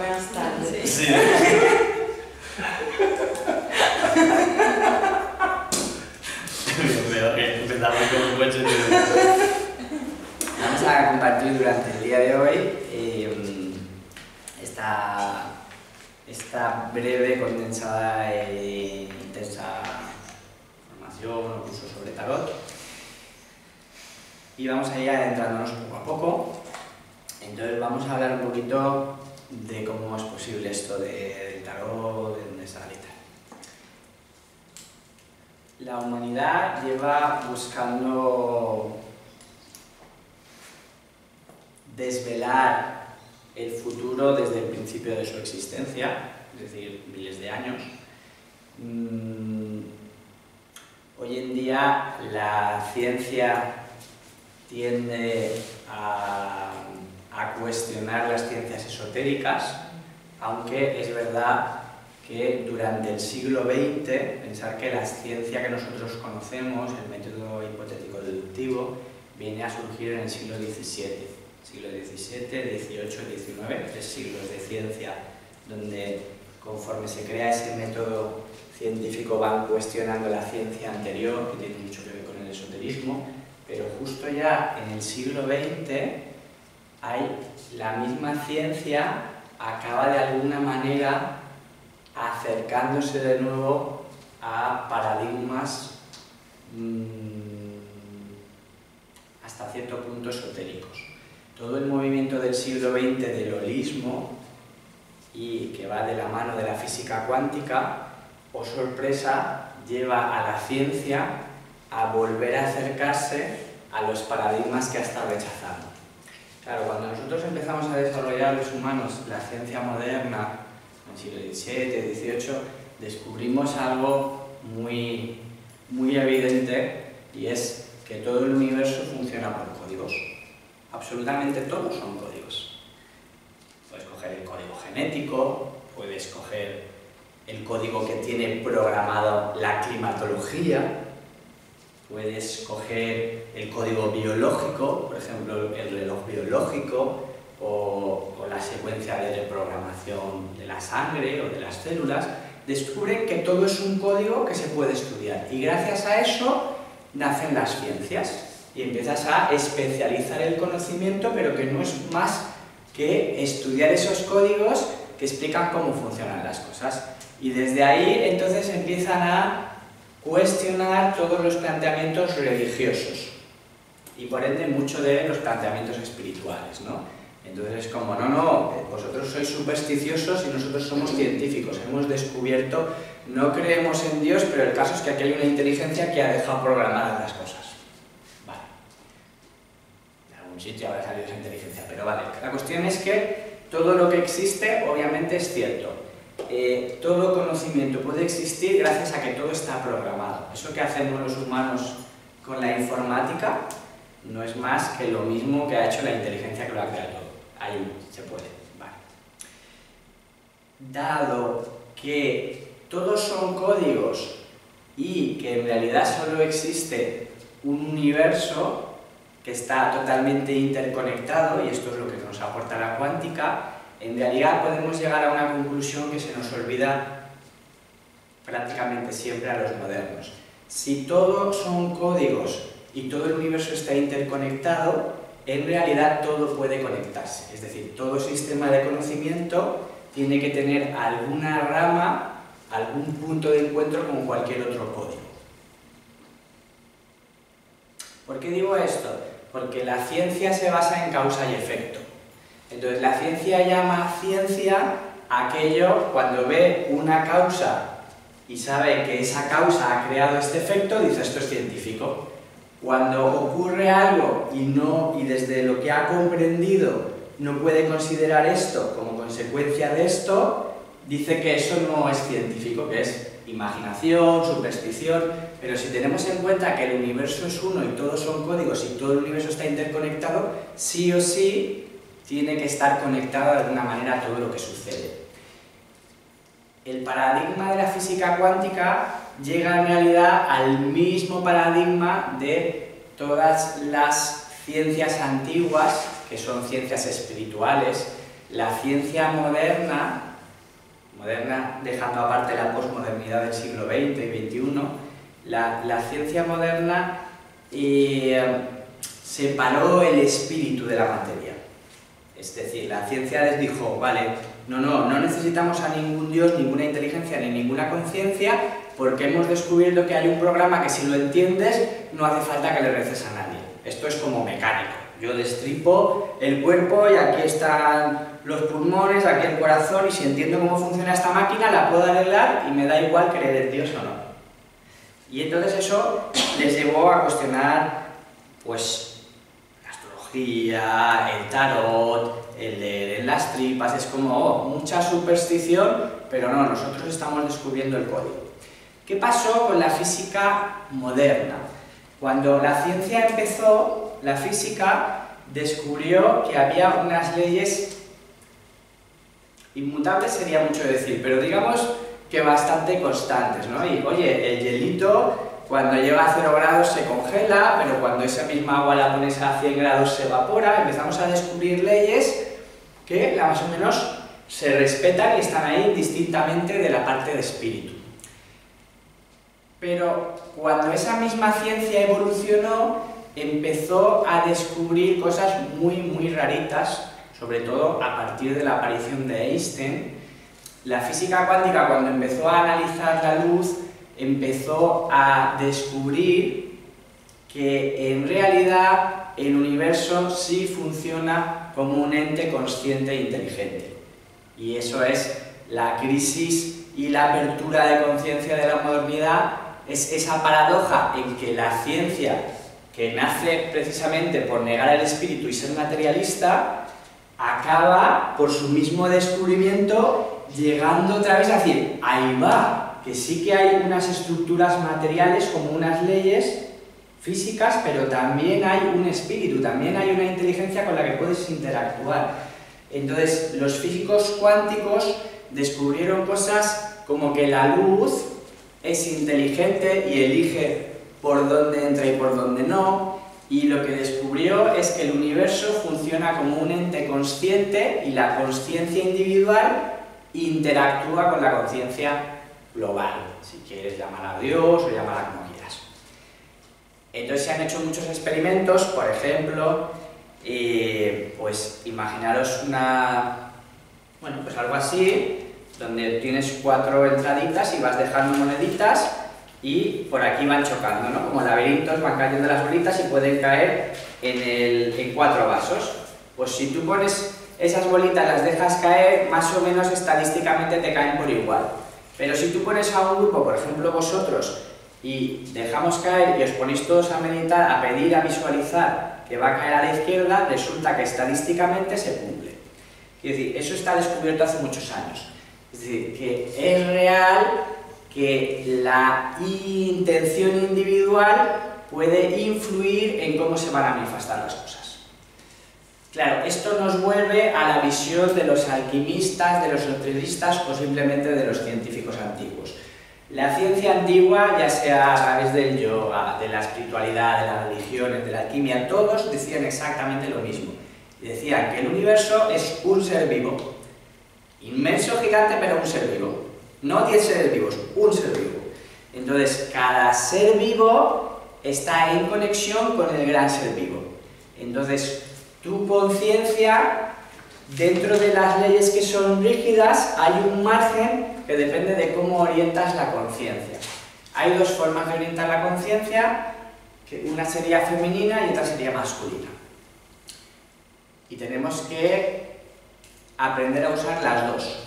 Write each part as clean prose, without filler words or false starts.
Buenas tardes. Sí. Empezamos con un buen sentido. Vamos a compartir durante el día de hoy esta breve, condensada e intensa formación o curso sobre tarot. Y vamos a ir adentrándonos poco a poco. Entonces vamos a hablar un poquito de cómo es posible esto del tarot, de dónde sale y tal. La humanidad lleva buscando desvelar el futuro desde el principio de su existencia, es decir, miles de años. Hoy en día la ciencia tiende a cuestionar las ciencias esotéricas, aunque es verdad que durante el siglo XX, pensar que la ciencia que nosotros conocemos, el método hipotético deductivo, viene a surgir en el siglo XVII. Siglo XVII, XVIII, XIX, 3 siglos de ciencia, donde conforme se crea ese método científico van cuestionando la ciencia anterior, que tiene mucho que ver con el esoterismo, pero justo ya en el siglo XX hay la misma ciencia acaba de alguna manera acercándose de nuevo a paradigmas hasta cierto punto esotéricos. Todo el movimiento del siglo XX del holismo, y que va de la mano de la física cuántica, oh sorpresa, lleva a la ciencia a volver a acercarse a los paradigmas que ha estado rechazando. Claro, cuando nosotros empezamos a desarrollar los humanos la ciencia moderna, en el siglo XVII, XVIII, descubrimos algo muy evidente, y es que todo el universo funciona por códigos. Absolutamente todos son códigos. Puedes coger el código genético, puedes coger el código que tiene programado la climatología, puedes coger el código biológico, por ejemplo, el reloj biológico, o la secuencia de reprogramación de la sangre o de las células. Descubren que todo es un código que se puede estudiar, y gracias a eso nacen las ciencias. Y empiezas a especializar el conocimiento, pero que no es más que estudiar esos códigos que explican cómo funcionan las cosas. Y desde ahí entonces empiezan a cuestionar todos los planteamientos religiosos y por ende mucho de los planteamientos espirituales, ¿no? Entonces es como, no, vosotros sois supersticiosos y nosotros somos científicos, hemos descubierto, no creemos en Dios, pero el caso es que aquí hay una inteligencia que ha dejado programadas las cosas. Vale. En algún sitio habrá salido esa inteligencia, pero vale. La cuestión es que todo lo que existe obviamente es cierto. Todo conocimiento puede existir gracias a que todo está programado. Eso que hacemos los humanos con la informática no es más que lo mismo que ha hecho la inteligencia que lo ha creado todo. Ahí se puede. Vale. Dado que todos son códigos y que en realidad solo existe un universo que está totalmente interconectado, y esto es lo que nos aporta la cuántica, en realidad podemos llegar a una conclusión que se nos olvida prácticamente siempre a los modernos. Si todos son códigos y todo el universo está interconectado, en realidad todo puede conectarse. Es decir, todo sistema de conocimiento tiene que tener alguna rama, algún punto de encuentro con cualquier otro código. ¿Por qué digo esto? Porque la ciencia se basa en causa y efecto. Entonces la ciencia llama ciencia aquello cuando ve una causa y sabe que esa causa ha creado este efecto, dice esto es científico. Cuando ocurre algo y desde lo que ha comprendido no puede considerar esto como consecuencia de esto, dice que eso no es científico, que es imaginación, superstición. Pero si tenemos en cuenta que el universo es uno y todos son códigos y todo el universo está interconectado, sí o sí tiene que estar conectado de alguna manera a todo lo que sucede. El paradigma de la física cuántica llega en realidad al mismo paradigma de todas las ciencias antiguas, que son ciencias espirituales, la ciencia moderna dejando aparte la posmodernidad del siglo XX y XXI, la ciencia moderna separó el espíritu de la materia. Es decir, la ciencia les dijo, vale, no necesitamos a ningún dios, ninguna inteligencia ni ninguna conciencia, porque hemos descubierto que hay un programa que si lo entiendes no hace falta que le reces a nadie. Esto es como mecánico. Yo destripo el cuerpo y aquí están los pulmones, aquí el corazón, y si entiendo cómo funciona esta máquina la puedo arreglar y me da igual creer en Dios o no. Y entonces eso les llevó a cuestionar, pues, la astrología, el tarot, el leer en las tripas. Es como, mucha superstición, pero no, nosotros estamos descubriendo el código. ¿Qué pasó con la física moderna? Cuando la ciencia empezó, la física descubrió que había unas leyes inmutables, sería mucho decir, pero digamos que bastante constantes, ¿no? Y oye, el hielito cuando llega a 0 grados se congela, pero cuando esa misma agua la pones a 100 grados se evapora. Empezamos a descubrir leyes que más o menos se respetan y están ahí indistintamente de la parte de espíritu. Pero cuando esa misma ciencia evolucionó, empezó a descubrir cosas muy raritas, sobre todo a partir de la aparición de Einstein. La física cuántica, cuando empezó a analizar la luz, empezó a descubrir que en realidad el universo sí funciona como un ente consciente e inteligente. Y eso es la crisis y la apertura de conciencia de la modernidad. Es esa paradoja en que la ciencia, que nace precisamente por negar el espíritu y ser materialista, acaba, por su mismo descubrimiento, llegando otra vez a decir, ahí va, que sí que hay unas estructuras materiales como unas leyes físicas, pero también hay un espíritu, también hay una inteligencia con la que puedes interactuar. Entonces, los físicos cuánticos descubrieron cosas como que la luz es inteligente y elige por dónde entra y por dónde no, y lo que descubrió es que el universo funciona como un ente consciente y la consciencia individual interactúa con la conciencia global, si quieres llamar a Dios o llamarla como quieras. Entonces se han hecho muchos experimentos, por ejemplo, pues imaginaros pues algo así, donde tienes 4 entraditas y vas dejando moneditas y por aquí van chocando, ¿no? Como laberintos, van cayendo las bolitas y pueden caer en 4 vasos. Pues si tú pones esas bolitas, las dejas caer, más o menos estadísticamente te caen por igual. Pero si tú pones a un grupo, por ejemplo vosotros, y dejamos caer y os ponéis todos a meditar, a pedir, a visualizar que va a caer a la izquierda, resulta que estadísticamente se cumple. Es decir, eso está descubierto hace muchos años. Es decir, que es real que la intención individual puede influir en cómo se van a manifestar las cosas. Claro, esto nos vuelve a la visión de los alquimistas, de los esoteristas o simplemente de los científicos antiguos. La ciencia antigua, ya sea a través del yoga, de la espiritualidad, de las religiones, de la alquimia, todos decían exactamente lo mismo. Decían que el universo es un ser vivo. Inmenso, gigante, pero un ser vivo. No 10 seres vivos, un ser vivo. Entonces, cada ser vivo está en conexión con el gran ser vivo. Entonces, tu conciencia, dentro de las leyes que son rígidas, hay un margen que depende de cómo orientas la conciencia. Hay 2 formas de orientar la conciencia, que una sería femenina y otra sería masculina. Y tenemos que aprender a usar las 2.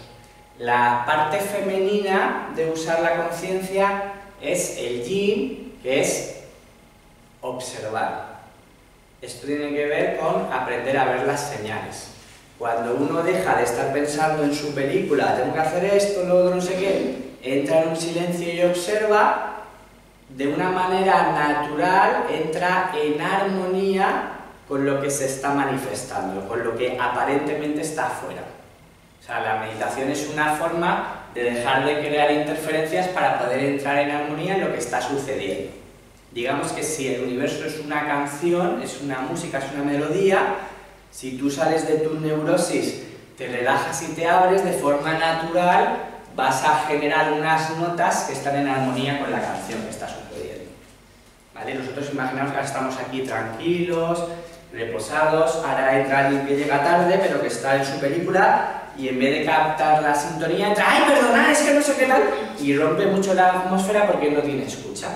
La parte femenina de usar la conciencia es el yin, que es observar. Esto tiene que ver con aprender a ver las señales. Cuando uno deja de estar pensando en su película, tengo que hacer esto, lo otro, no sé qué, entra en un silencio y observa, de una manera natural entra en armonía con lo que se está manifestando, con lo que aparentemente está afuera. O sea, la meditación es una forma de dejar de crear interferencias para poder entrar en armonía en lo que está sucediendo. Digamos que si el universo es una canción, es una música, es una melodía, si tú sales de tu neurosis, te relajas y te abres de forma natural, vas a generar unas notas que están en armonía con la canción que está sucediendo. ¿Vale? Nosotros imaginamos que ahora estamos aquí tranquilos, reposados, ahora entra alguien que llega tarde pero que está en su película y en vez de captar la sintonía entra, ¡ay, perdonad, es que no sé qué tal! Y rompe mucho la atmósfera porque no tiene escucha.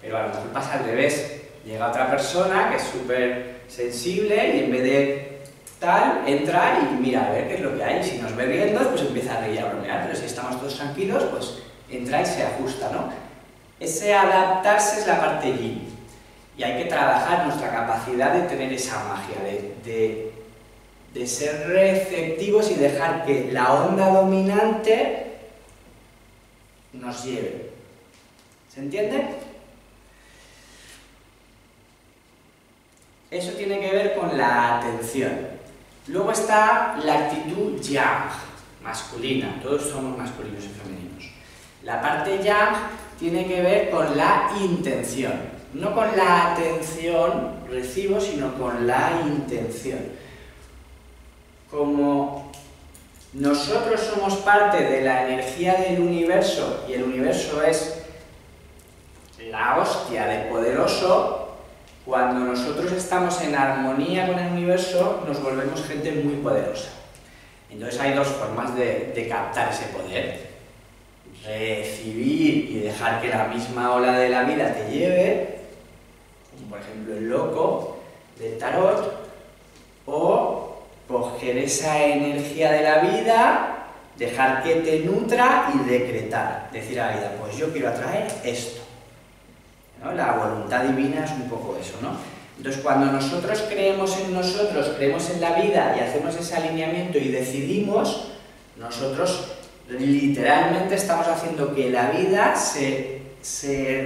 Pero a lo mejor pasa al revés. Llega otra persona que es súper sensible y en vez de tal, entra y mira a ver qué es lo que hay. Si nos ve riendo, pues empieza a reír y a bromear, pero si estamos todos tranquilos, pues entra y se ajusta, ¿no? Ese adaptarse es la parte yin. Y hay que trabajar nuestra capacidad de tener esa magia, de ser receptivos y dejar que la onda dominante nos lleve. ¿Se entiende? Eso tiene que ver con la atención. Luego está la actitud yang, masculina. Todos somos masculinos y femeninos. La parte yang tiene que ver con la intención. No con la atención, recibo, sino con la intención. Como nosotros somos parte de la energía del universo, y el universo es la hostia de poderoso, cuando nosotros estamos en armonía con el universo, nos volvemos gente muy poderosa. Entonces hay dos formas de captar ese poder. Recibir y dejar que la misma ola de la vida te lleve, como por ejemplo el loco del tarot, o coger esa energía de la vida, dejar que te nutra y decretar. Decir a la vida, pues yo quiero atraer esto. ¿No? La voluntad divina es un poco eso, ¿no? Entonces, cuando nosotros creemos en nosotros, creemos en la vida y hacemos ese alineamiento y decidimos, nosotros literalmente estamos haciendo que la vida se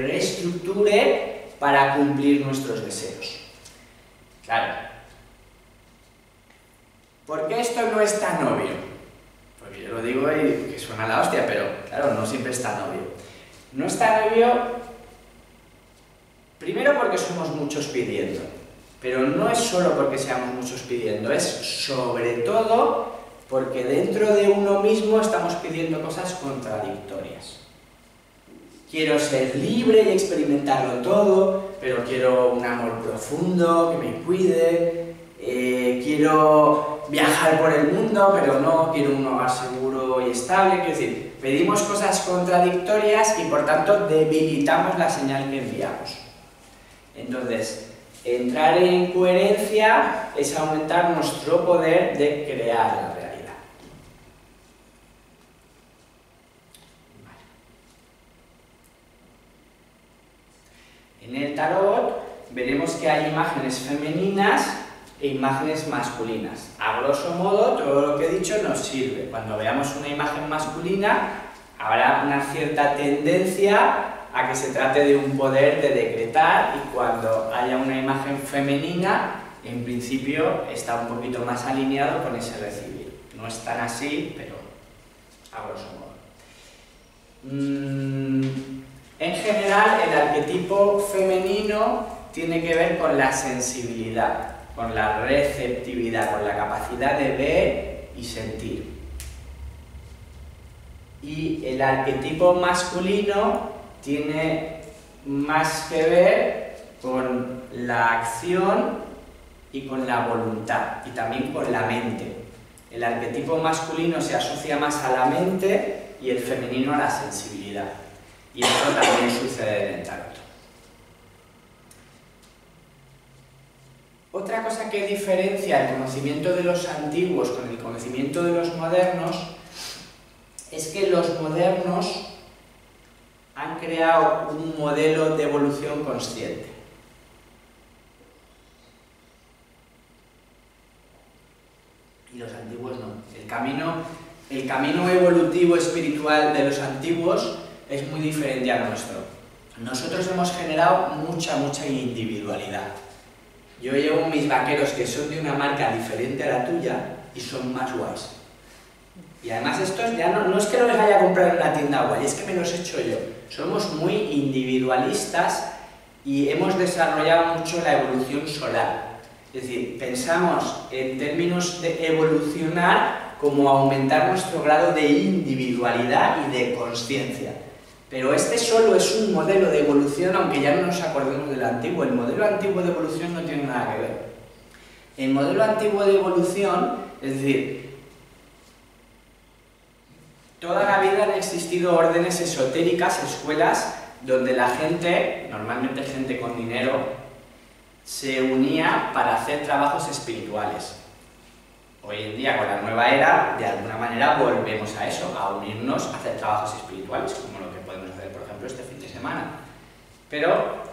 reestructure para cumplir nuestros deseos. Claro. ¿Por qué esto no es tan obvio? Porque yo lo digo y que suena la hostia, pero claro, no siempre es tan obvio. No es tan obvio. Primero porque somos muchos pidiendo, pero no es solo porque seamos muchos pidiendo, es sobre todo porque dentro de uno mismo estamos pidiendo cosas contradictorias. Quiero ser libre y experimentarlo todo, pero quiero un amor profundo que me cuide, quiero viajar por el mundo, pero no quiero un hogar seguro y estable. Quiero decir, pedimos cosas contradictorias y por tanto debilitamos la señal que enviamos. Entonces, entrar en coherencia es aumentar nuestro poder de crear la realidad. Vale. En el tarot veremos que hay imágenes femeninas e imágenes masculinas. A grosso modo, todo lo que he dicho nos sirve. Cuando veamos una imagen masculina, habrá una cierta tendencia a que se trate de un poder de decretar, y cuando haya una imagen femenina, en principio está un poquito más alineado con ese recibir. No es tan así, pero a grosso modo. En general, el arquetipo femenino tiene que ver con la sensibilidad, con la receptividad, con la capacidad de ver y sentir. Y el arquetipo masculino tiene más que ver con la acción y con la voluntad, y también con la mente. El arquetipo masculino se asocia más a la mente y el femenino a la sensibilidad. Y esto también sucede en el tarot. Otra cosa que diferencia el conocimiento de los antiguos con el conocimiento de los modernos es que los modernos han creado un modelo de evolución consciente. Y los antiguos no. El camino evolutivo espiritual de los antiguos es muy diferente al nuestro. Nosotros hemos generado mucha individualidad. Yo llevo mis vaqueros que son de una marca diferente a la tuya y son más guays. Y además estos ya no es que no les haya comprado en una tienda guay, es que me los he hecho yo. Somos muy individualistas y hemos desarrollado mucho la evolución solar. Es decir, pensamos en términos de evolucionar como aumentar nuestro grado de individualidad y de consciencia. Pero este solo es un modelo de evolución, aunque ya no nos acordemos del antiguo. El modelo antiguo de evolución no tiene nada que ver. El modelo antiguo de evolución, es decir, toda la vida han existido órdenes esotéricas, escuelas, donde la gente, normalmente gente con dinero, se unía para hacer trabajos espirituales. Hoy en día, con la nueva era, de alguna manera volvemos a eso, a unirnos a hacer trabajos espirituales, como lo que podemos hacer, por ejemplo, este fin de semana. Pero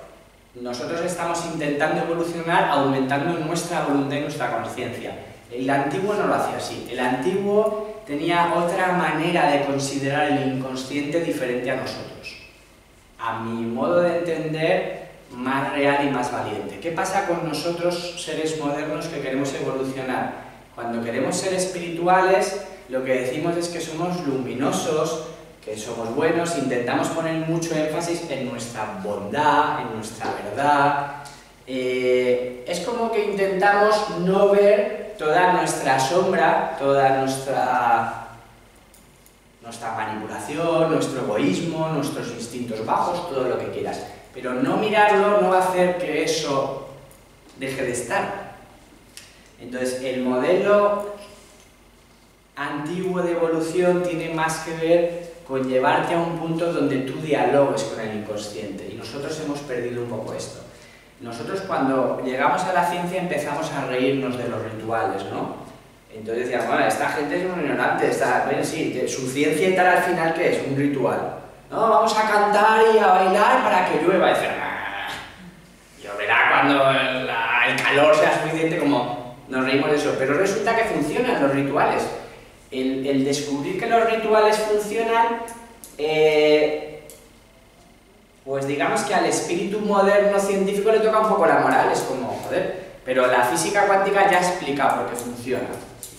nosotros estamos intentando evolucionar aumentando nuestra voluntad y nuestra conciencia. El antiguo no lo hacía así. El antiguo tenía otra manera de considerar el inconsciente diferente a nosotros. A mi modo de entender, más real y más valiente. ¿Qué pasa con nosotros, seres modernos, que queremos evolucionar? Cuando queremos ser espirituales, lo que decimos es que somos luminosos, que somos buenos, intentamos poner mucho énfasis en nuestra bondad, en nuestra verdad. Es como que intentamos no ver toda nuestra sombra, toda nuestra manipulación, nuestro egoísmo, nuestros instintos bajos, todo lo que quieras. Pero no mirarlo no va a hacer que eso deje de estar. Entonces, el modelo antiguo de evolución tiene más que ver con llevarte a un punto donde tú dialogues con el inconsciente. Y nosotros hemos perdido un poco esto. Nosotros, cuando llegamos a la ciencia, empezamos a reírnos de los rituales, ¿no? Entonces decíamos, bueno, esta gente es muy ignorante, bueno, sí, su ciencia y tal, al final, ¿qué es? Un ritual. No, vamos a cantar y a bailar para que llueva. Y dicen, lloverá cuando el calor sea suficiente, como nos reímos de eso. Pero resulta que funcionan los rituales. El descubrir que los rituales funcionan, pues digamos que al espíritu moderno científico le toca un poco la moral, es como, joder, pero la física cuántica ya explica por qué funciona.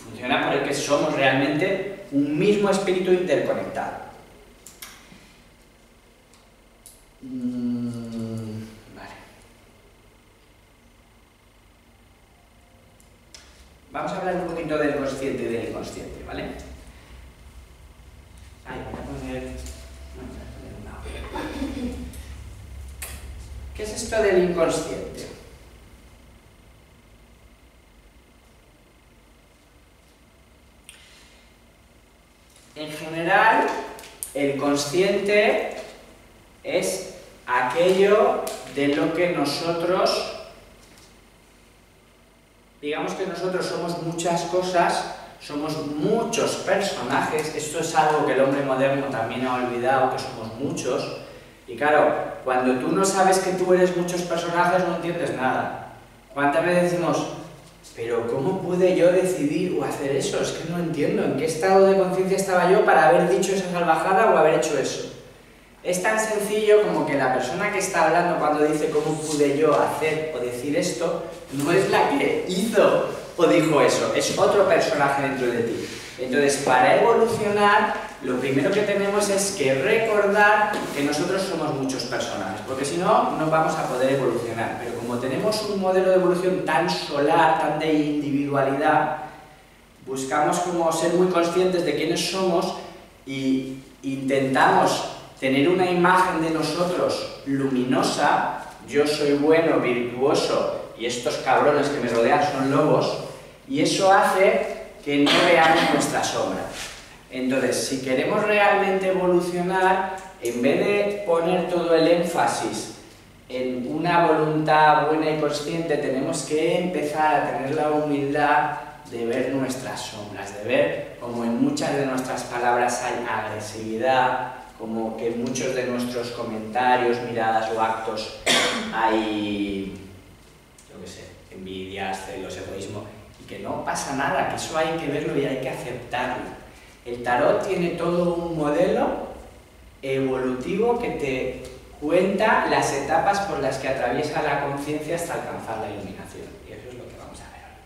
Funciona porque somos realmente un mismo espíritu interconectado. Vale. Vamos a hablar un poquito del consciente y del inconsciente, ¿vale? Ay, voy a poner una. ¿Qué es esto del inconsciente? En general, el consciente es aquello de lo que nosotros, digamos que nosotros somos muchas cosas, somos muchos personajes. Esto es algo que el hombre moderno también ha olvidado, que somos muchos. Y claro, cuando tú no sabes que tú eres muchos personajes, no entiendes nada. ¿Cuántas veces decimos, pero cómo pude yo decidir o hacer eso? Es que no entiendo, ¿en qué estado de conciencia estaba yo para haber dicho esa salvajada o haber hecho eso? Es tan sencillo como que la persona que está hablando cuando dice cómo pude yo hacer o decir esto, no es la que hizo o dijo eso, es otro personaje dentro de ti. Entonces, para evolucionar, lo primero que tenemos es que recordar que nosotros somos muchos personajes, porque si no, no vamos a poder evolucionar. Pero como tenemos un modelo de evolución tan solar, tan de individualidad, buscamos como ser muy conscientes de quiénes somos y intentamos tener una imagen de nosotros luminosa. Yo soy bueno, virtuoso, y estos cabrones que me rodean son lobos, y eso hace que no veamos nuestra sombra. Entonces, si queremos realmente evolucionar, en vez de poner todo el énfasis en una voluntad buena y consciente, tenemos que empezar a tener la humildad de ver nuestras sombras, de ver como en muchas de nuestras palabras hay agresividad, como que en muchos de nuestros comentarios, miradas o actos hay, yo qué sé, envidias, celos, egoísmo, y que no pasa nada, que eso hay que verlo y hay que aceptarlo. El tarot tiene todo un modelo evolutivo que te cuenta las etapas por las que atraviesa la conciencia hasta alcanzar la iluminación. Y eso es lo que vamos a ver ahora.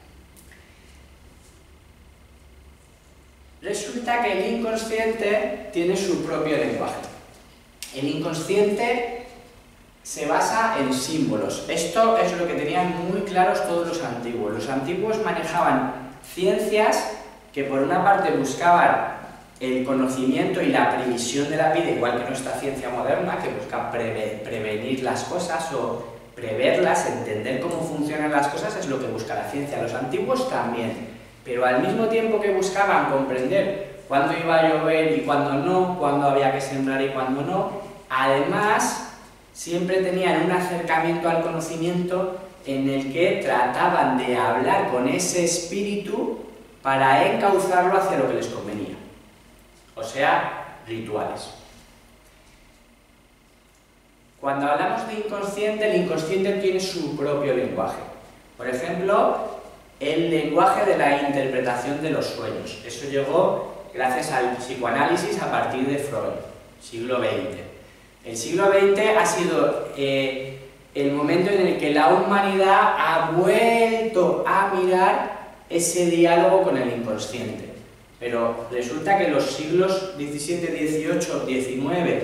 Resulta que el inconsciente tiene su propio lenguaje. El inconsciente se basa en símbolos. Esto es lo que tenían muy claros todos los antiguos. Los antiguos manejaban ciencias que por una parte buscaban el conocimiento y la previsión de la vida, igual que nuestra ciencia moderna, que busca prevenir las cosas o preverlas, entender cómo funcionan las cosas, es lo que busca la ciencia. Los antiguos también, pero al mismo tiempo que buscaban comprender cuándo iba a llover y cuándo no, cuándo había que sembrar y cuándo no, además siempre tenían un acercamiento al conocimiento en el que trataban de hablar con ese espíritu para encauzarlo hacia lo que les convenía. O sea, rituales. Cuando hablamos de inconsciente, el inconsciente tiene su propio lenguaje. Por ejemplo, el lenguaje de la interpretación de los sueños. Eso llegó gracias al psicoanálisis a partir de Freud, siglo XX. El siglo XX ha sido el momento en el que la humanidad ha vuelto a mirar ese diálogo con el inconsciente. Pero resulta que los siglos XVII, XVIII, XIX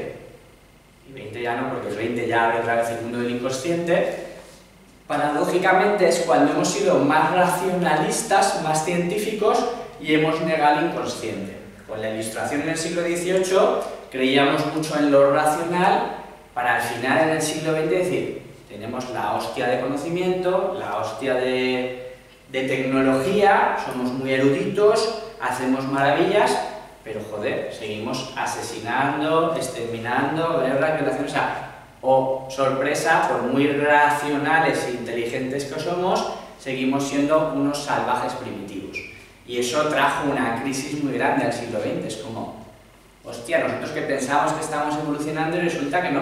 y XX ya no, porque el XX ya abre otra vez el mundo del inconsciente, paradójicamente es cuando hemos sido más racionalistas, más científicos y hemos negado el inconsciente. Con la Ilustración en el siglo XVIII creíamos mucho en lo racional, para al final en el siglo XX decir, tenemos la hostia de conocimiento, la hostia de tecnología, somos muy eruditos, hacemos maravillas, pero joder, seguimos asesinando, exterminando, guerras, violaciones, o sea, oh, sorpresa, por muy racionales e inteligentes que somos, seguimos siendo unos salvajes primitivos. Y eso trajo una crisis muy grande al siglo XX, es como, hostia, nosotros que pensábamos que estábamos evolucionando y resulta que no,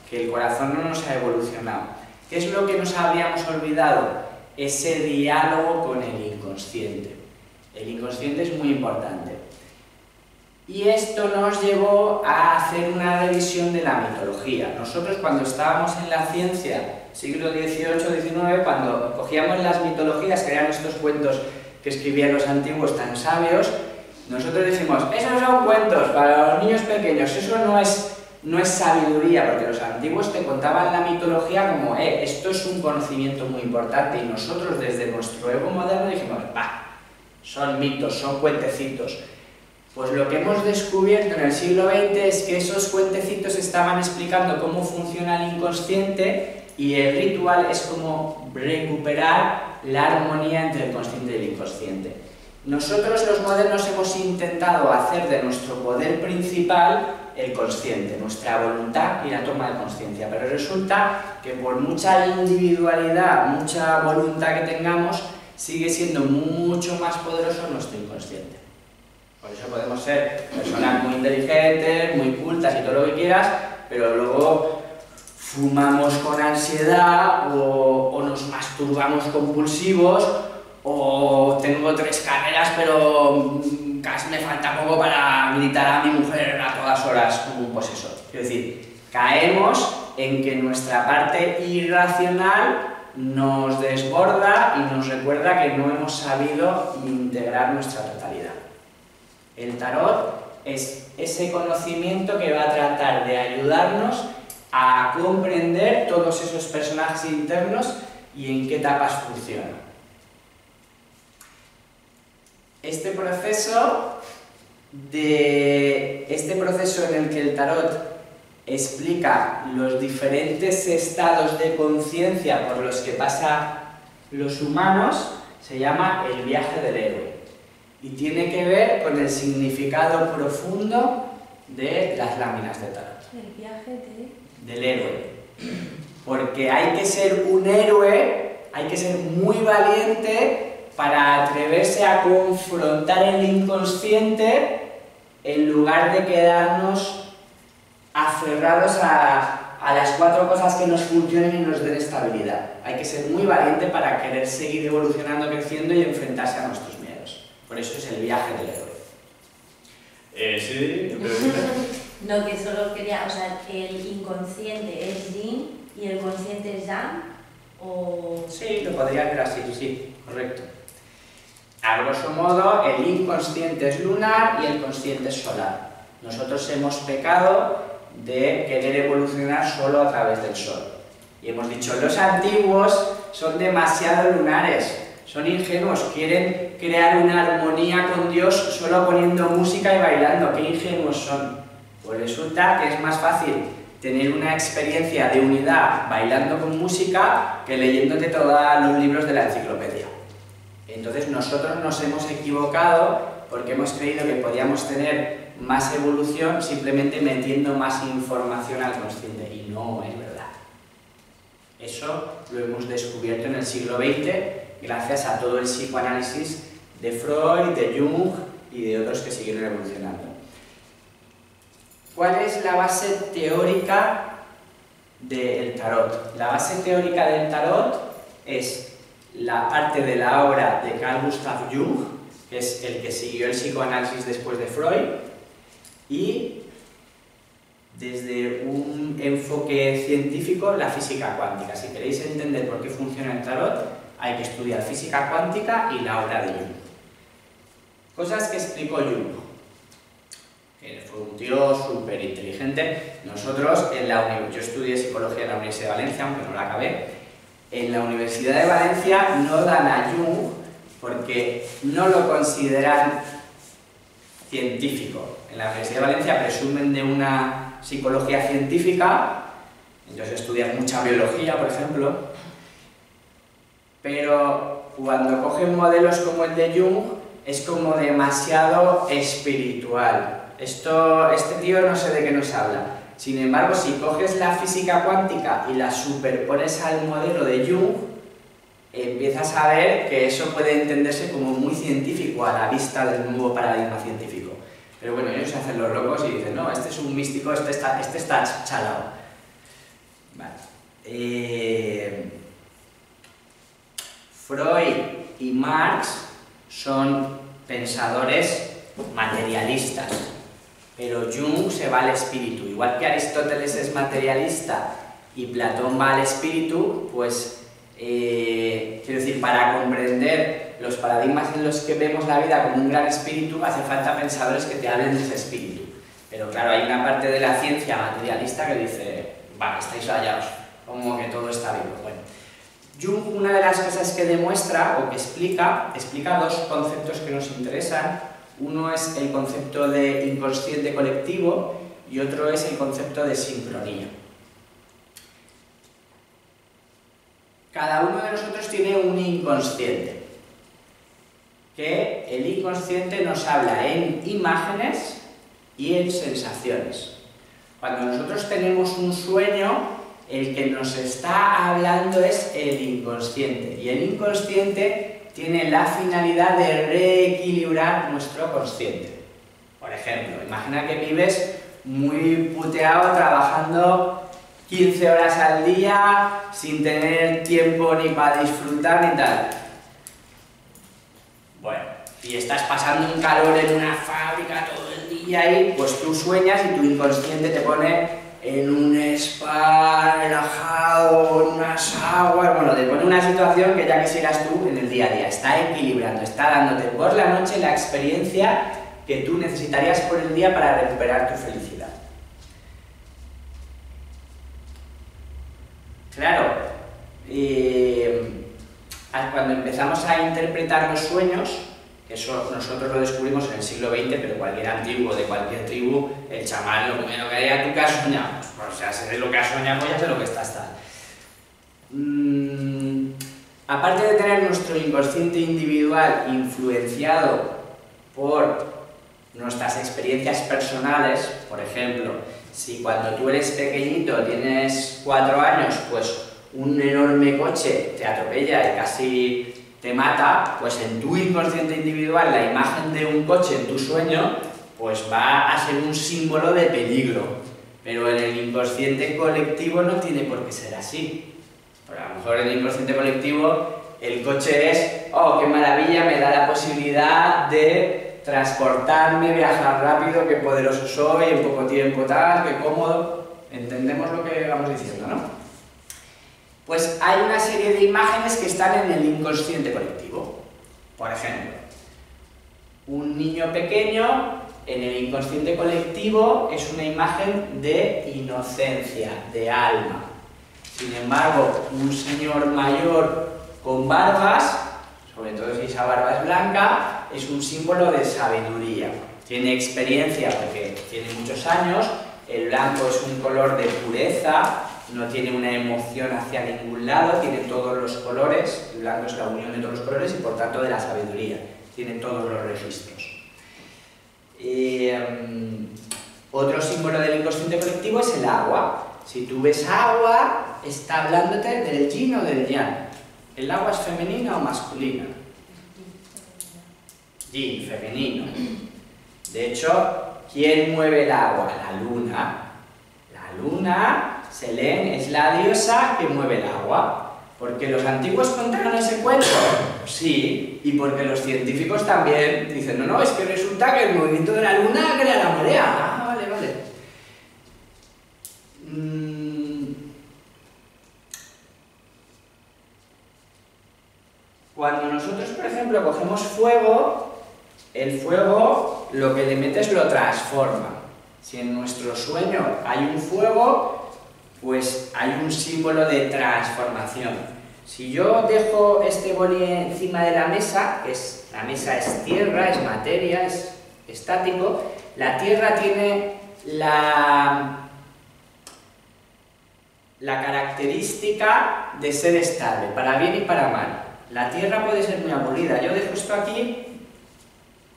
que el corazón no nos ha evolucionado. ¿Qué es lo que nos habíamos olvidado? Ese diálogo con el inconsciente. El inconsciente es muy importante. Y esto nos llevó a hacer una revisión de la mitología. Nosotros cuando estábamos en la ciencia, siglo XVIII, XIX, cuando cogíamos las mitologías, que eran estos cuentos que escribían los antiguos tan sabios, nosotros decimos, esos son cuentos para los niños pequeños, eso no es sabiduría, porque los antiguos te contaban la mitología como, esto es un conocimiento muy importante, y nosotros desde nuestro ego moderno dijimos, bah, son mitos, son cuentecitos. Pues lo que hemos descubierto en el siglo XX es que esos cuentecitos estaban explicando cómo funciona el inconsciente y el ritual es como recuperar la armonía entre el consciente y el inconsciente. Nosotros los modernos hemos intentado hacer de nuestro poder principal el consciente, nuestra voluntad y la toma de conciencia, pero resulta que por mucha individualidad, mucha voluntad que tengamos, sigue siendo mucho más poderoso nuestro inconsciente. Por eso podemos ser personas muy inteligentes, muy cultas y todo lo que quieras, pero luego fumamos con ansiedad o nos masturbamos compulsivos o tengo 3 carreras pero casi me falta poco para gritar a mi mujer a todas horas como un posesor. Quiero decir, caemos en que nuestra parte irracional nos desborda y nos recuerda que no hemos sabido integrar nuestra totalidad. El tarot es ese conocimiento que va a tratar de ayudarnos a comprender todos esos personajes internos y en qué etapas funcionan. Este proceso en el que el tarot explica los diferentes estados de conciencia por los que pasan los humanos se llama el viaje del héroe y tiene que ver con el significado profundo de las láminas de tarot. El viaje del héroe. Porque hay que ser un héroe, hay que ser muy valiente para atreverse a confrontar el inconsciente en lugar de quedarnos aferrados a las 4 cosas que nos funcionen y nos den estabilidad. Hay que ser muy valiente para querer seguir evolucionando, creciendo y enfrentarse a nuestros miedos. Por eso es el viaje del héroe. Sí, yo creo que... No, que solo quería, o sea, el inconsciente es yin y el consciente es yang, o... Sí, lo podría ver así, sí, correcto. A grosso modo, el inconsciente es lunar y el consciente es solar. Nosotros hemos pecado de querer evolucionar solo a través del sol. Y hemos dicho, los antiguos son demasiado lunares, son ingenuos, quieren crear una armonía con Dios solo poniendo música y bailando. ¡Qué ingenuos son! Pues resulta que es más fácil tener una experiencia de unidad bailando con música que leyéndote todos los libros de la enciclopedia. Entonces nosotros nos hemos equivocado porque hemos creído que podíamos tener más evolución simplemente metiendo más información al consciente, y no es verdad. Eso lo hemos descubierto en el siglo XX gracias a todo el psicoanálisis de Freud, de Jung y de otros que siguieron evolucionando. ¿Cuál es la base teórica del tarot? La base teórica del tarot es la parte de la obra de Carl Gustav Jung, que es el que siguió el psicoanálisis después de Freud, y desde un enfoque científico, la física cuántica. Si queréis entender por qué funciona el tarot, hay que estudiar física cuántica y la obra de Jung. Cosas que explicó Jung. Que fue un tío súper inteligente. Nosotros, yo estudié psicología en la Universidad de Valencia, aunque no la acabé. En la Universidad de Valencia no dan a Jung porque no lo consideran científico. En la Universidad de Valencia presumen de una psicología científica, entonces estudian mucha biología, por ejemplo, pero cuando cogen modelos como el de Jung es como demasiado espiritual. Este tío no sé de qué nos habla. Sin embargo, si coges la física cuántica y la superpones al modelo de Jung, empiezas a ver que eso puede entenderse como muy científico a la vista del nuevo paradigma científico. Pero bueno, ellos se hacen los locos y dicen, no, este es un místico, este está chalado. Vale. Freud y Marx son pensadores materialistas, pero Jung se va al espíritu. Igual que Aristóteles es materialista y Platón va al espíritu, pues quiero decir, para comprender los paradigmas en los que vemos la vida como un gran espíritu, hace falta pensadores que te hablen de ese espíritu. Pero claro, hay una parte de la ciencia materialista que dice, va, estáis rayados, como que todo está vivo. Bueno, Jung, una de las cosas que demuestra o que explica dos conceptos que nos interesan. Uno es el concepto de inconsciente colectivo y otro es el concepto de sincronía. Cada uno de nosotros tiene un inconsciente, que el inconsciente nos habla en imágenes y en sensaciones. Cuando nosotros tenemos un sueño, el que nos está hablando es el inconsciente, y el inconsciente tiene la finalidad de reequilibrar nuestro consciente. Por ejemplo, imagina que vives muy puteado trabajando 15 horas al día sin tener tiempo ni para disfrutar ni tal. Bueno, y estás pasando un calor en una fábrica todo el día y pues tú sueñas y tu inconsciente te pone en un spa relajado, en unas aguas, bueno, te pone una situación que ya quisieras tú en el día a día. Está equilibrando, está dándote por la noche la experiencia que tú necesitarías por el día para recuperar tu felicidad. Claro, cuando empezamos a interpretar los sueños, eso nosotros lo descubrimos en el siglo XX, pero cualquier antiguo de cualquier tribu, el chamán lo primero que haría, ¿tú qué has soñado? Pues, o sea, sé lo que has soñado, ya sé lo que estás tal. Aparte de tener nuestro inconsciente individual influenciado por nuestras experiencias personales, por ejemplo, si cuando tú eres pequeñito, tienes 4 años, pues un enorme coche te atropella y casi te mata, pues en tu inconsciente individual la imagen de un coche en tu sueño pues va a ser un símbolo de peligro, pero en el inconsciente colectivo no tiene por qué ser así. Pero a lo mejor en el inconsciente colectivo el coche es, oh, qué maravilla, me da la posibilidad de transportarme, viajar rápido, qué poderoso soy, en poco tiempo tal, qué cómodo. ¿Entendemos lo que vamos diciendo, no? Pues hay una serie de imágenes que están en el inconsciente colectivo. Por ejemplo, un niño pequeño en el inconsciente colectivo es una imagen de inocencia, de alma. Sin embargo, un señor mayor con barbas, sobre todo si esa barba es blanca, es un símbolo de sabiduría. Tiene experiencia porque tiene muchos años, el blanco es un color de pureza, no tiene una emoción hacia ningún lado, tiene todos los colores, el blanco es la unión de todos los colores y por tanto de la sabiduría, tiene todos los registros. Otro símbolo del inconsciente colectivo es el agua. Si tú ves agua, está hablándote del yin o del yang. ¿El agua es femenina o masculina? Yin, femenino. De hecho, ¿quién mueve el agua? La luna. La luna, Selene, es la diosa que mueve el agua. ¿Porque los antiguos contaron ese cuento? Sí, y porque los científicos también dicen, no, es que resulta que el movimiento de la luna crea la marea. Ah, vale, vale. Cuando nosotros, por ejemplo, cogemos fuego, el fuego lo que le metes lo transforma. Si en nuestro sueño hay un fuego, pues hay un símbolo de transformación. Si yo dejo este boli encima de la mesa es tierra, es materia, es estático, la tierra tiene la característica de ser estable, para bien y para mal. La tierra puede ser muy aburrida. Yo dejo esto aquí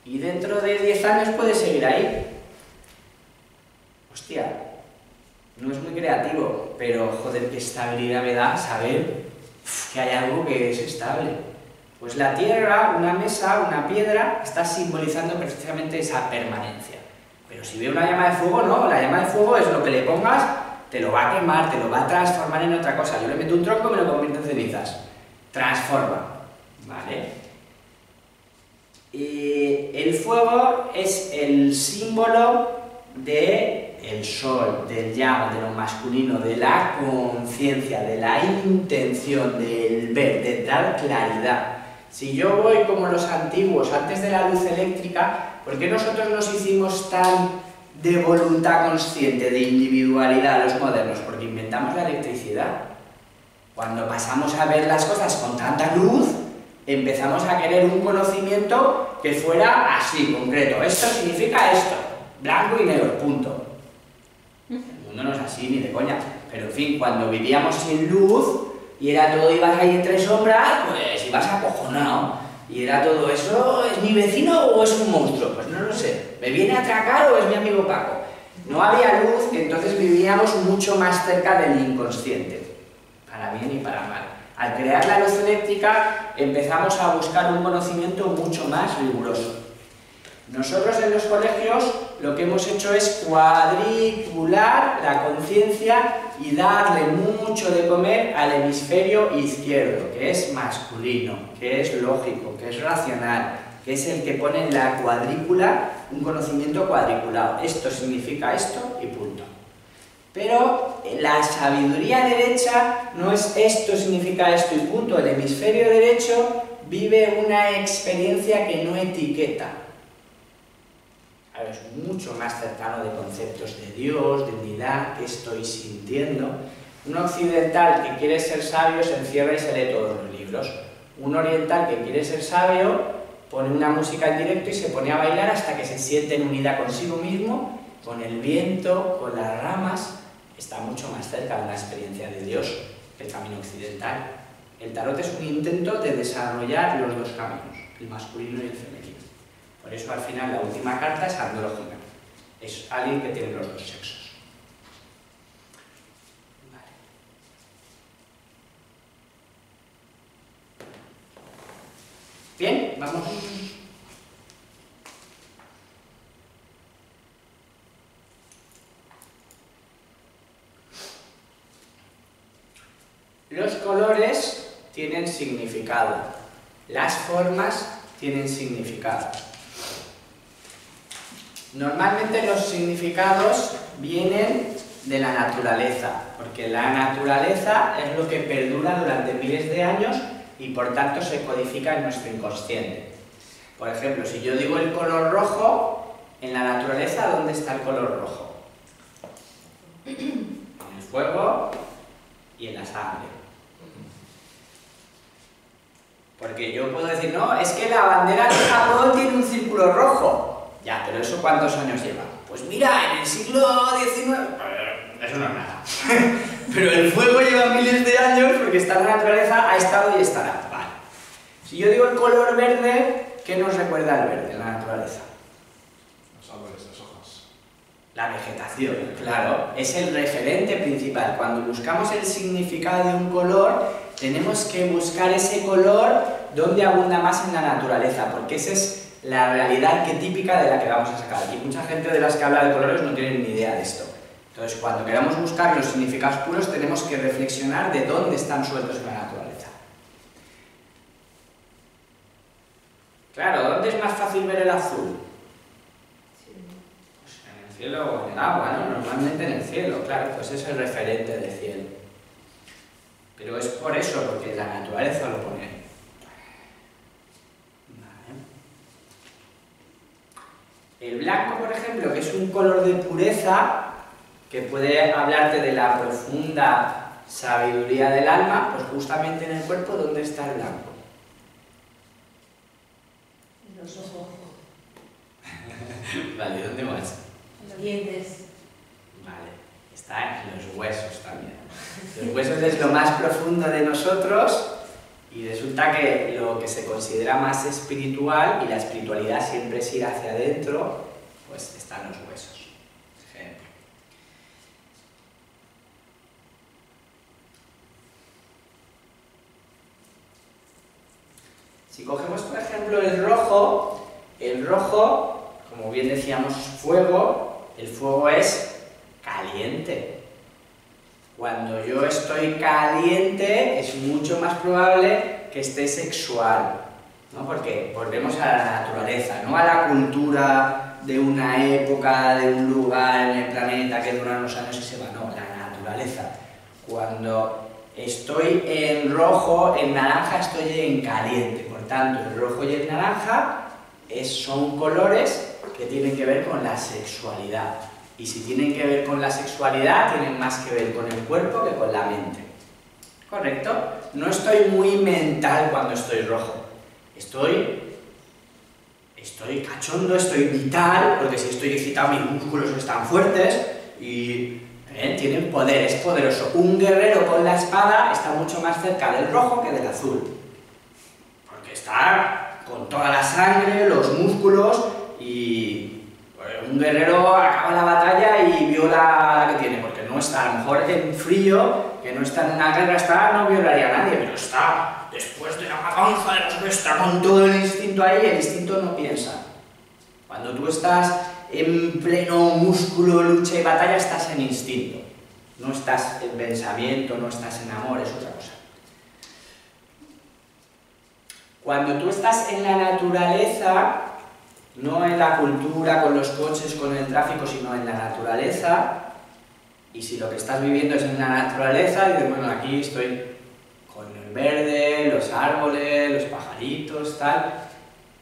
y dentro de 10 años puede seguir ahí. Hostia, no es muy creativo, pero joder, qué estabilidad me da saber que hay algo que es estable. Pues la tierra, una mesa, una piedra, está simbolizando precisamente esa permanencia. Pero si veo una llama de fuego, no, la llama de fuego es lo que le pongas, te lo va a quemar, te lo va a transformar en otra cosa. Yo le meto un tronco y me lo convierto en cenizas. Transforma, ¿vale? El fuego es el símbolo del sol, del yang, de lo masculino, de la conciencia, de la intención, del ver, de dar claridad. Si yo voy como los antiguos, antes de la luz eléctrica, ¿por qué nosotros nos hicimos tan de voluntad consciente, de individualidad los modernos? Porque inventamos la electricidad. Cuando pasamos a ver las cosas con tanta luz, empezamos a querer un conocimiento que fuera así, concreto. Esto significa esto, blanco y negro, punto. El mundo no es así, ni de coña. Pero en fin, cuando vivíamos sin luz y era todo, ibas ahí entre sombras, pues ibas acojonado. Y era todo eso, ¿es mi vecino o es un monstruo? Pues no lo sé. ¿Me viene a atracar o es mi amigo Paco? No había luz, entonces vivíamos mucho más cerca del inconsciente. Para bien y para mal. Al crear la luz eléctrica empezamos a buscar un conocimiento mucho más riguroso. Nosotros en los colegios lo que hemos hecho es cuadricular la conciencia y darle mucho de comer al hemisferio izquierdo, que es masculino, que es lógico, que es racional, que es el que pone en la cuadrícula un conocimiento cuadriculado. Esto significa esto y punto. Pero la sabiduría derecha no es esto significa esto y punto. El hemisferio derecho vive una experiencia que no etiqueta. Es mucho más cercano de conceptos de Dios, de unidad, que estoy sintiendo. Un occidental que quiere ser sabio se encierra y se lee todos los libros. Un oriental que quiere ser sabio pone una música en directo y se pone a bailar hasta que se siente en unidad consigo mismo, con el viento, con las ramas. Está mucho más cerca de una experiencia de Dios que el camino occidental. El tarot es un intento de desarrollar los dos caminos, el masculino y el femenino. Por eso al final la última carta es andrógina. Es alguien que tiene los dos sexos. Vale. Bien, vamos. Los colores tienen significado. Las formas tienen significado. Normalmente los significados vienen de la naturaleza, porque la naturaleza es lo que perdura durante miles de años y por tanto se codifica en nuestro inconsciente. Por ejemplo, si yo digo el color rojo, en la naturaleza, ¿dónde está el color rojo? En el fuego y en la sangre. Porque yo puedo decir, no, es que la bandera de Japón tiene un círculo rojo. Ya, pero ¿eso cuántos años lleva? Pues mira, en el siglo XIX... Eso no es nada. Pero el fuego lleva miles de años porque está en la naturaleza, ha estado y estará. Vale. Si yo digo el color verde, ¿qué nos recuerda el verde en la naturaleza? Los árboles, las hojas. La vegetación, claro, es el referente principal. Cuando buscamos el significado de un color, tenemos que buscar ese color donde abunda más en la naturaleza, porque esa es la realidad típica de la que vamos a sacar. Y mucha gente de las que habla de colores no tienen ni idea de esto. Entonces, cuando queramos buscar los significados puros, tenemos que reflexionar de dónde están sueltos en la naturaleza. Claro, ¿dónde es más fácil ver el azul? Pues en el cielo o en el agua, ¿no? Normalmente en el cielo, claro, pues es el referente del cielo. Pero es por eso, porque la naturaleza lo pone ahí. El blanco, por ejemplo, que es un color de pureza, que puede hablarte de la profunda sabiduría del alma, pues justamente en el cuerpo, ¿dónde está el blanco? En los ojos. Vale, ¿dónde más? En los dientes. Vale, está en los huesos también. Los huesos es lo más profundo de nosotros y resulta que lo que se considera más espiritual, y la espiritualidad siempre es ir hacia adentro, pues están los huesos. Ejemplo. Si cogemos, por ejemplo, el rojo, como bien decíamos, fuego, el fuego es caliente. Cuando yo estoy caliente, es mucho más probable que esté sexual, ¿no? Porque volvemos a la naturaleza, no a la cultura de una época, de un lugar en el planeta que dura unos años y se va, no, la naturaleza. Cuando estoy en rojo, en naranja, estoy en caliente. Por tanto, el rojo y el naranja son colores que tienen que ver con la sexualidad. Y si tienen que ver con la sexualidad, tienen más que ver con el cuerpo que con la mente. ¿Correcto? No estoy muy mental cuando estoy rojo. Estoy cachondo, estoy vital, porque si estoy excitado mis músculos están fuertes y tienen poder, es poderoso. Un guerrero con la espada está mucho más cerca del rojo que del azul. Porque está con toda la sangre, los músculos y... un guerrero acaba la batalla y viola la que tiene, porque no está, a lo mejor en frío, que no está en una guerra, no violaría a nadie, pero está después de la matanza de los está con todo el instinto ahí, el instinto no piensa. Cuando tú estás en pleno músculo, lucha y batalla, estás en instinto, no estás en pensamiento, no estás en amor, es otra cosa. Cuando tú estás en la naturaleza, no en la cultura, con los coches, con el tráfico, sino en la naturaleza, y si lo que estás viviendo es en la naturaleza, dices, bueno, aquí estoy con el verde, los árboles, los pajaritos, tal,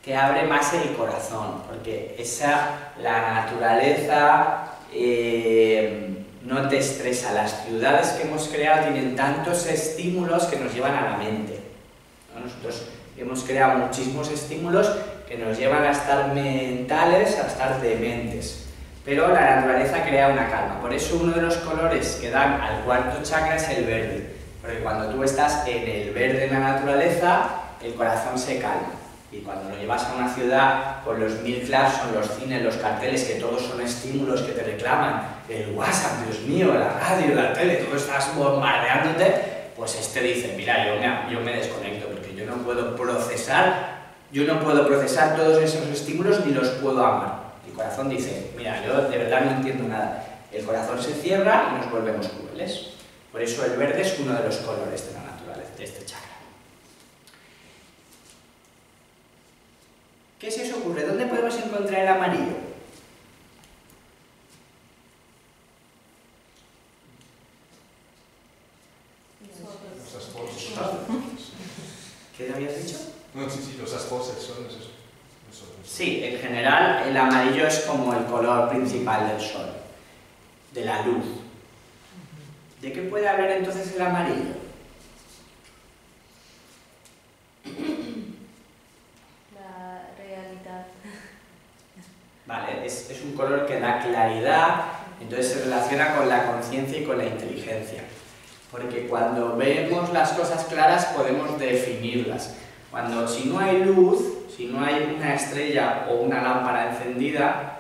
te abre más el corazón, porque la naturaleza no te estresa. Las ciudades que hemos creado tienen tantos estímulos que nos llevan a la mente, ¿no? Nosotros hemos creado muchísimos estímulos que nos llevan a estar mentales, a estar dementes. Pero la naturaleza crea una calma. Por eso uno de los colores que dan al cuarto chakra es el verde. Porque cuando tú estás en el verde en la naturaleza, el corazón se calma. Y cuando lo llevas a una ciudad con los 1000 claxons, los cines, los carteles, que todos son estímulos que te reclaman, el WhatsApp, Dios mío, la radio, la tele, todo estás bombardeándote, pues este dice, mira, yo me desconecto porque yo no puedo procesar todos esos estímulos ni los puedo amar. El corazón dice, mira, yo de verdad no entiendo nada. El corazón se cierra y nos volvemos crueles. Por eso el verde es uno de los colores de la naturaleza, de este chakra. ¿Qué se os ocurre? ¿Dónde podemos encontrar el amarillo? Los esposos. ¿Qué habías dicho? No, sí, los esposos son esos. Sí, en general el amarillo es como el color principal del sol, de la luz. ¿De qué puede hablar entonces el amarillo? La realidad. Vale, es un color que da claridad, entonces se relaciona con la conciencia y con la inteligencia. Porque cuando vemos las cosas claras podemos definirlas. Si no hay luz, si no hay una estrella o una lámpara encendida,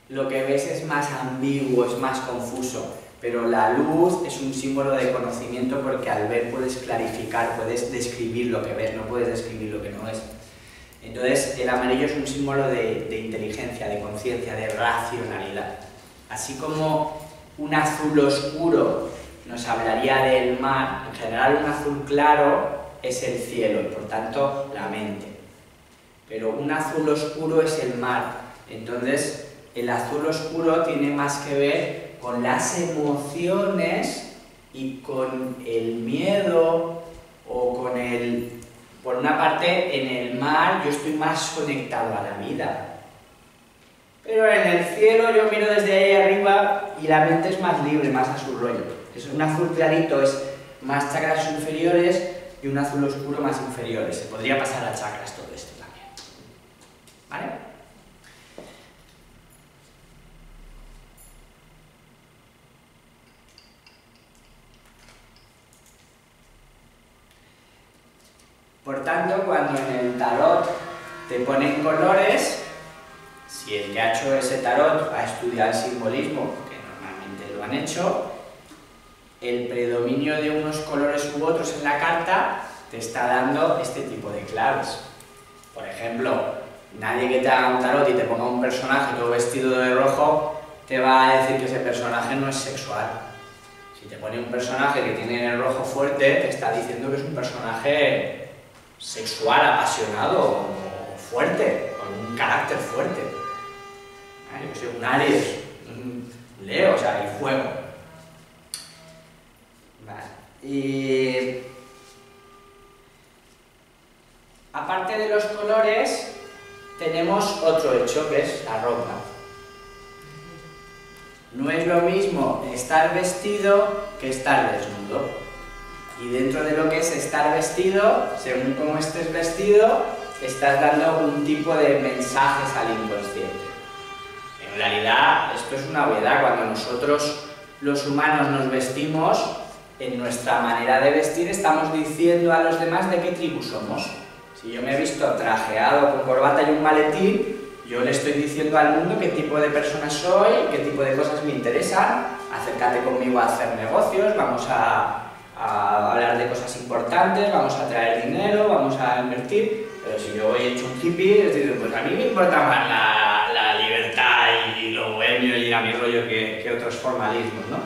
lo que ves es más ambiguo, es más confuso. Pero la luz es un símbolo de conocimiento porque al ver puedes clarificar, puedes describir lo que ves, no puedes describir lo que no es. Entonces el amarillo es un símbolo de inteligencia, de conciencia, de racionalidad. Así como un azul oscuro nos hablaría del mar, en general un azul claro es el cielo y por tanto la mente. Pero un azul oscuro es el mar. Entonces el azul oscuro tiene más que ver con las emociones y con el miedo o con el... Por una parte, en el mar yo estoy más conectado a la vida. Pero en el cielo yo miro desde ahí arriba y la mente es más libre, más a su rollo. Un azul clarito es más chakras inferiores y un azul oscuro más inferiores. Se podría pasar a chakras todo esto también. ¿Vale? Por tanto, cuando en el tarot te ponen colores, si el que ha hecho ese tarot ha estudiado el simbolismo, que normalmente lo han hecho, el predominio de unos colores u otros en la carta te está dando este tipo de claves. Por ejemplo, nadie que te haga un tarot y te ponga un personaje todo vestido de rojo te va a decir que ese personaje no es sexual. Si te pone un personaje que tiene el rojo fuerte, te está diciendo que es un personaje sexual, apasionado o fuerte, con un carácter fuerte. Yo soy un Aries, un Leo, o sea, hay fuego. Vale. Y aparte de los colores, tenemos otro hecho que es la ropa. No es lo mismo estar vestido que estar desnudo. Y dentro de lo que es estar vestido, según cómo estés vestido, estás dando un tipo de mensajes al inconsciente. En realidad, esto es una obviedad. Cuando nosotros, los humanos, nos vestimos, en nuestra manera de vestir estamos diciendo a los demás de qué tribu somos. Si yo me he visto trajeado con corbata y un maletín, yo le estoy diciendo al mundo qué tipo de persona soy, qué tipo de cosas me interesan. Acércate conmigo a hacer negocios, vamos a hablar de cosas importantes, vamos a traer dinero, vamos a invertir. Pero si yo voy hecho un hippie, es decir, pues a mí me importa más la libertad y lo bohemio y ir a mi rollo que otros formalismos, ¿no?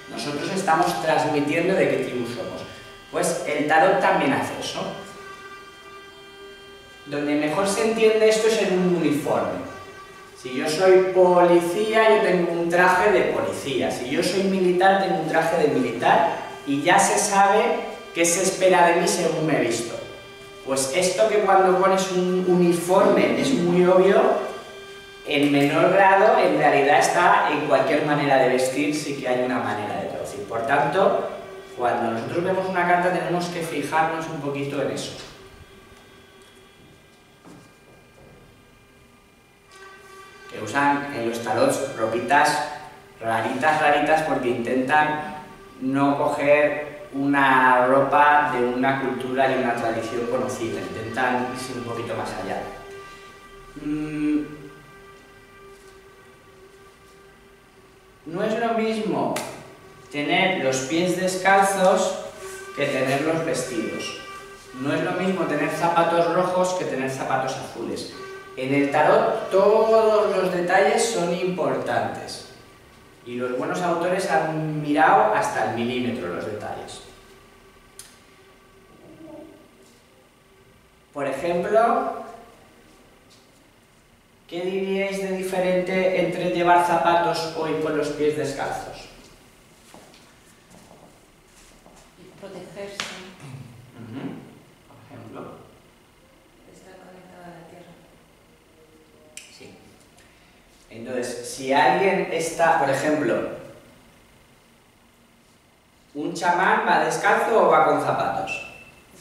Nosotros estamos transmitiendo de qué tribu somos. Pues el tarot también hace eso. Donde mejor se entiende esto es en un uniforme. Si yo soy policía, yo tengo un traje de policía. Si yo soy militar, tengo un traje de militar. Y ya se sabe qué se espera de mí según me he visto. Pues esto que cuando pones un uniforme es muy obvio, en menor grado en realidad está en cualquier manera de vestir, sí que hay una manera de traducir. Por tanto, cuando nosotros vemos una carta tenemos que fijarnos un poquito en eso. Que usan en los tarots ropitas raritas porque intentan no coger una ropa de una cultura y una tradición conocida, intentan irse un poquito más allá. No es lo mismo tener los pies descalzos que tenerlos vestidos. No es lo mismo tener zapatos rojos que tener zapatos azules. En el tarot todos los detalles son importantes. Y los buenos autores han mirado hasta el milímetro los detalles. Por ejemplo, ¿qué diríais de diferente entre llevar zapatos hoy con los pies descalzos? Protegerse. Por ejemplo. Estar conectado a la tierra. Sí. Entonces, si alguien está, por ejemplo, ¿un chamán va descalzo o va con zapatos?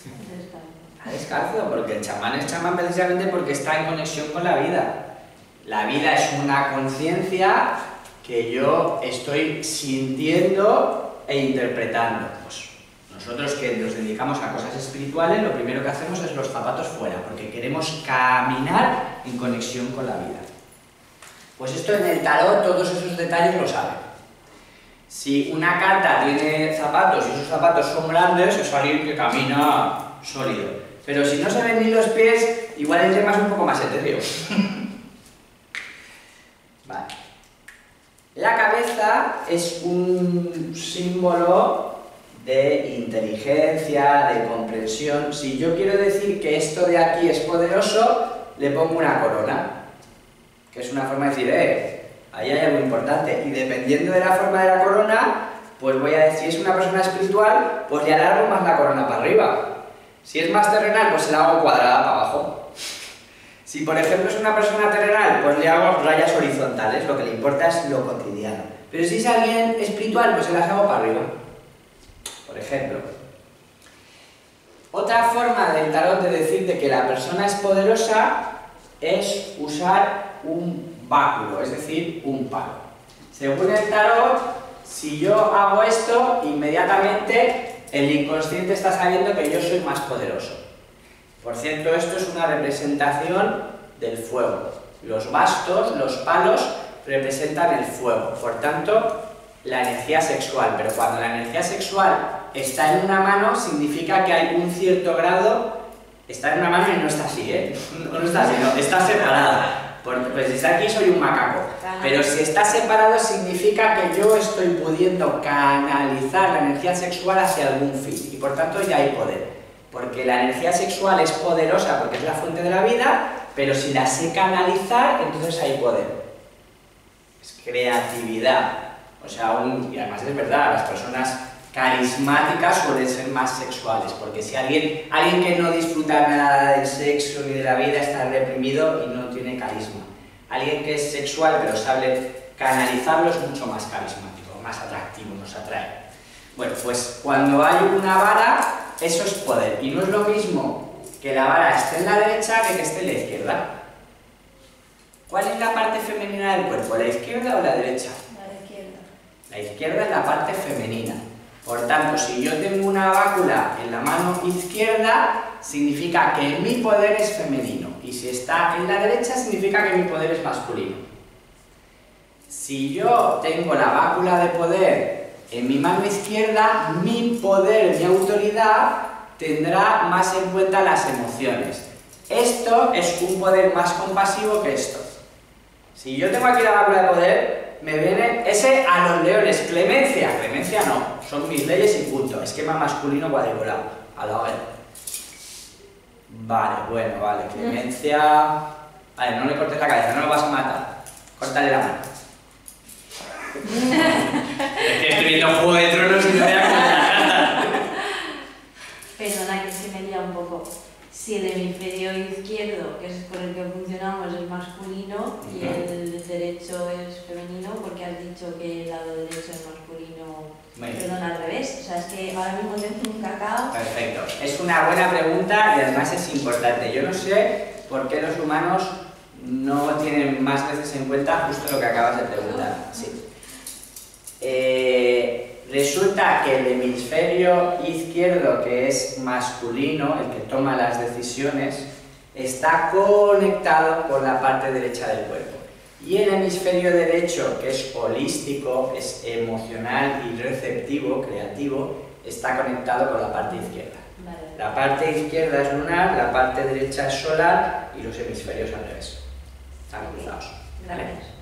Descalzo. Está descalzo, porque el chamán es chamán precisamente porque está en conexión con la vida. La vida es una conciencia que yo estoy sintiendo e interpretando. Pues nosotros que nos dedicamos a cosas espirituales, lo primero que hacemos es los zapatos fuera, porque queremos caminar en conexión con la vida. Pues esto en el tarot, todos esos detalles lo saben. Si una carta tiene zapatos y esos zapatos son grandes, es alguien que camina sólido. Pero si no se ven ni los pies, igual el tema es un poco más etéreo. Vale. La cabeza es un símbolo de inteligencia, de comprensión. Si yo quiero decir que esto de aquí es poderoso, le pongo una corona, que es una forma de decir, ahí hay algo importante. Y dependiendo de la forma de la corona, pues voy a decir, si es una persona espiritual, pues le alargo más la corona para arriba. Si es más terrenal, pues se la hago cuadrada para abajo. Si por ejemplo es una persona terrenal, pues le hago rayas horizontales, lo que le importa es lo cotidiano. Pero si es alguien espiritual, pues se las hago para arriba. Por ejemplo. Otra forma del tarot de decir de que la persona es poderosa es usar un báculo, es decir, un palo. Según el tarot, si yo hago esto, inmediatamente el inconsciente está sabiendo que yo soy más poderoso. Por cierto, esto es una representación del fuego. Los bastos, los palos, representan el fuego. Por tanto, la energía sexual. Pero cuando la energía sexual está en una mano, significa que hay un cierto grado. Está en una mano y no está así, ¿eh? No está así, no, está separada. Pues si está aquí soy un macaco. Pero si está separado significa que yo estoy pudiendo canalizar la energía sexual hacia algún fin. Y por tanto ya hay poder. Porque la energía sexual es poderosa porque es la fuente de la vida, pero si la sé canalizar, entonces hay poder. Es creatividad. O sea, y además es verdad, las personas carismáticas suelen ser más sexuales, porque si alguien que no disfruta nada del sexo ni de la vida está reprimido y no tiene carisma. Alguien que es sexual pero sabe canalizarlo es mucho más carismático, más atractivo, nos atrae. Bueno, pues cuando hay una vara, eso es poder. Y no es lo mismo que la vara esté en la derecha que esté en la izquierda. ¿Cuál es la parte femenina del cuerpo? ¿La izquierda o la derecha? La izquierda. La izquierda es la parte femenina. Por tanto, si yo tengo una bácula en la mano izquierda, significa que mi poder es femenino. Y si está en la derecha, significa que mi poder es masculino. Si yo tengo la bácula de poder en mi mano izquierda, mi poder, mi autoridad, tendrá más en cuenta las emociones. Esto es un poder más compasivo que esto. Si yo tengo aquí la bácula de poder, me viene ese a los leones, clemencia. Clemencia no, son mis leyes y punto. Esquema masculino cuadriculado. A la vez. Vale, bueno, vale, clemencia. Vale, no le cortes la cabeza, no lo vas a matar. Córtale la mano. Es que estoy viendo Juego de Tronos y no voy a contar. Perdona que se me lía un poco. Si el hemisferio izquierdo, que es con el que funcionamos, es masculino y el derecho es femenino, porque has dicho que el lado derecho es masculino, perdón, al revés. O sea, es que ahora mismo tengo un cacao. Perfecto. Es una buena pregunta y además es importante. Yo no sé por qué los humanos no tienen más veces en cuenta justo lo que acabas de preguntar. Sí. Resulta que el hemisferio izquierdo, que es masculino, el que toma las decisiones, está conectado con la parte derecha del cuerpo. Y el hemisferio derecho, que es holístico, es emocional y receptivo, creativo, está conectado con la parte izquierda. Vale. La parte izquierda es lunar, la parte derecha es solar y los hemisferios al revés. Están cruzados. Gracias.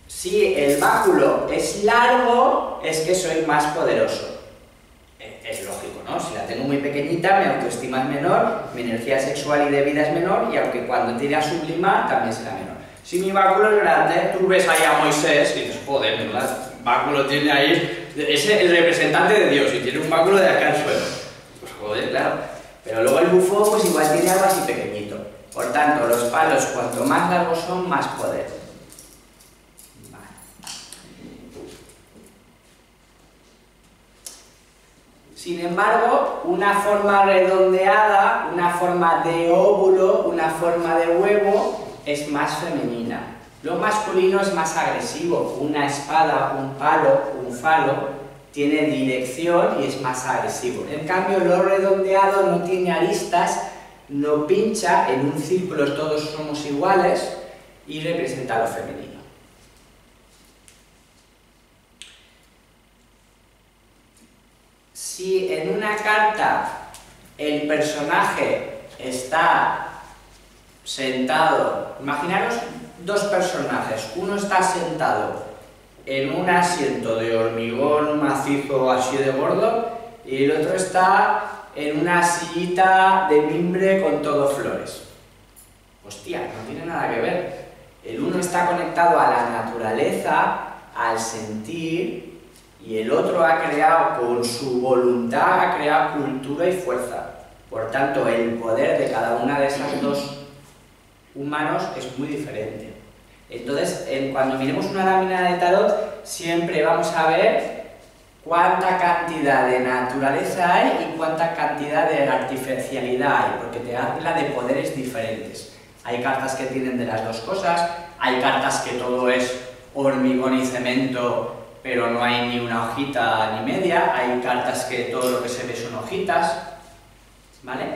Si el báculo es largo, es que soy más poderoso. Es lógico, ¿no? Si la tengo muy pequeñita, mi autoestima es menor, mi energía sexual y de vida es menor, y aunque cuando tire a sublimar, también será menor. Si mi báculo es grande, tú ves ahí a Moisés y dices, joder, ¿verdad? Báculo tiene ahí, es el representante de Dios y tiene un báculo de acá al suelo. Pues joder, claro. Pero luego el bufón, pues igual tiene algo así pequeñito. Por tanto, los palos, cuanto más largos son, más poder. Sin embargo, una forma redondeada, una forma de óvulo, una forma de huevo es más femenina. Lo masculino es más agresivo. Una espada, un palo, un falo, tiene dirección y es más agresivo. En cambio, lo redondeado no tiene aristas, no pincha, en un círculo todos somos iguales y representa lo femenino. Si en una carta el personaje está sentado, imaginaros dos personajes, uno está sentado en un asiento de hormigón macizo así de gordo y el otro está en una sillita de mimbre con todo flores. Hostia, no tiene nada que ver. El uno está conectado a la naturaleza, al sentir, y el otro ha creado, con su voluntad, ha creado cultura y fuerza. Por tanto, el poder de cada una de esas dos humanos es muy diferente. Entonces, cuando miremos una lámina de tarot, siempre vamos a ver cuánta cantidad de naturaleza hay y cuánta cantidad de artificialidad hay, porque te habla de poderes diferentes. Hay cartas que tienen de las dos cosas, hay cartas que todo es hormigón y cemento, pero no hay ni una hojita ni media, hay cartas que todo lo que se ve son hojitas, ¿vale?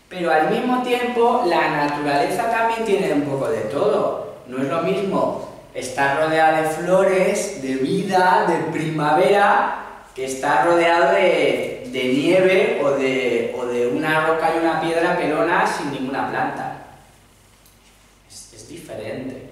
Pero al mismo tiempo, la naturaleza también tiene un poco de todo. No es lo mismo estar rodeada de flores, de vida, de primavera, que estar rodeado de nieve o de una roca y una piedra pelona sin ninguna planta. Es diferente.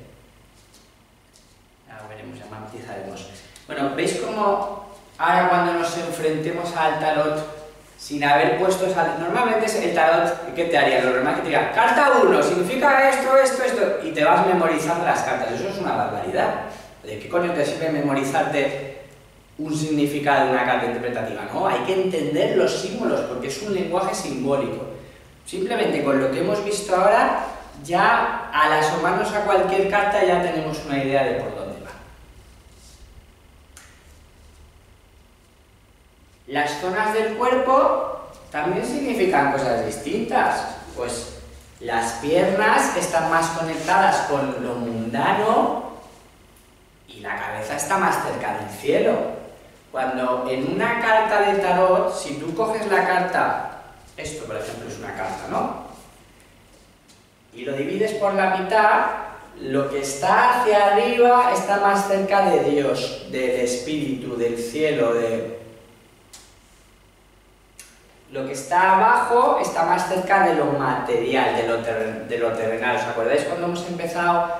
Ahora veremos, ya matizaremos. Bueno, ¿veis cómo ahora cuando nos enfrentemos al tarot, sin haber puesto... Normalmente el tarot, ¿qué te haría? Lo normal que te diga, carta 1, significa esto, esto, esto, y te vas memorizando las cartas. Eso es una barbaridad. ¿De qué coño te sirve memorizarte un significado de una carta interpretativa? No, hay que entender los símbolos, porque es un lenguaje simbólico. Simplemente con lo que hemos visto ahora, ya al asomarnos a cualquier carta ya tenemos una idea de por dónde va. Las zonas del cuerpo también significan cosas distintas. Pues las piernas están más conectadas con lo mundano y la cabeza está más cerca del cielo. Cuando en una carta de tarot, si tú coges la carta, esto por ejemplo es una carta, ¿no? Y lo divides por la mitad, lo que está hacia arriba está más cerca de Dios, del espíritu, del cielo, lo que está abajo está más cerca de lo material, de lo terrenal. ¿Os acordáis cuando hemos empezado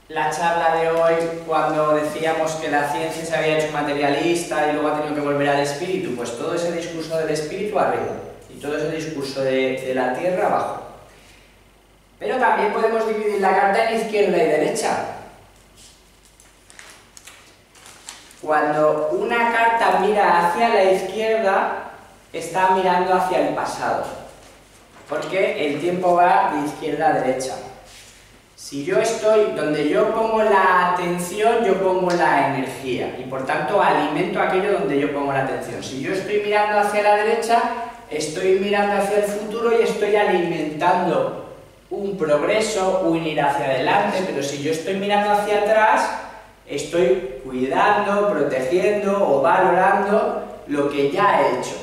la charla de hoy, cuando decíamos que la ciencia se había hecho materialista y luego ha tenido que volver al espíritu? Pues todo ese discurso del espíritu arriba y todo ese discurso de la tierra abajo. Pero también podemos dividir la carta en izquierda y derecha. Cuando una carta mira hacia la izquierda, está mirando hacia el pasado, porque el tiempo va de izquierda a derecha. Si yo estoy donde yo pongo la atención, yo pongo la energía, y por tanto alimento aquello donde yo pongo la atención. Si yo estoy mirando hacia la derecha, estoy mirando hacia el futuro y estoy alimentando un progreso, un ir hacia adelante, pero si yo estoy mirando hacia atrás, estoy cuidando, protegiendo o valorando lo que ya he hecho.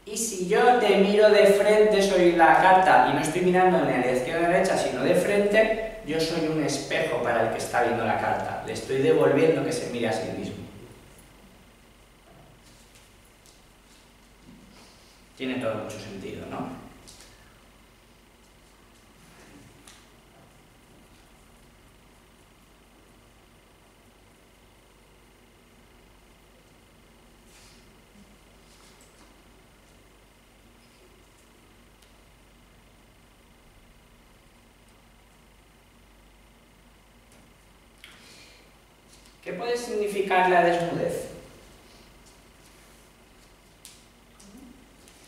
Y si yo te miro de frente, soy la carta, y no estoy mirando ni a la izquierda o a la derecha, sino de frente, yo soy un espejo para el que está viendo la carta. Le estoy devolviendo que se mire a sí mismo. Tiene todo mucho sentido, ¿no? ¿Qué puede significar la desnudez?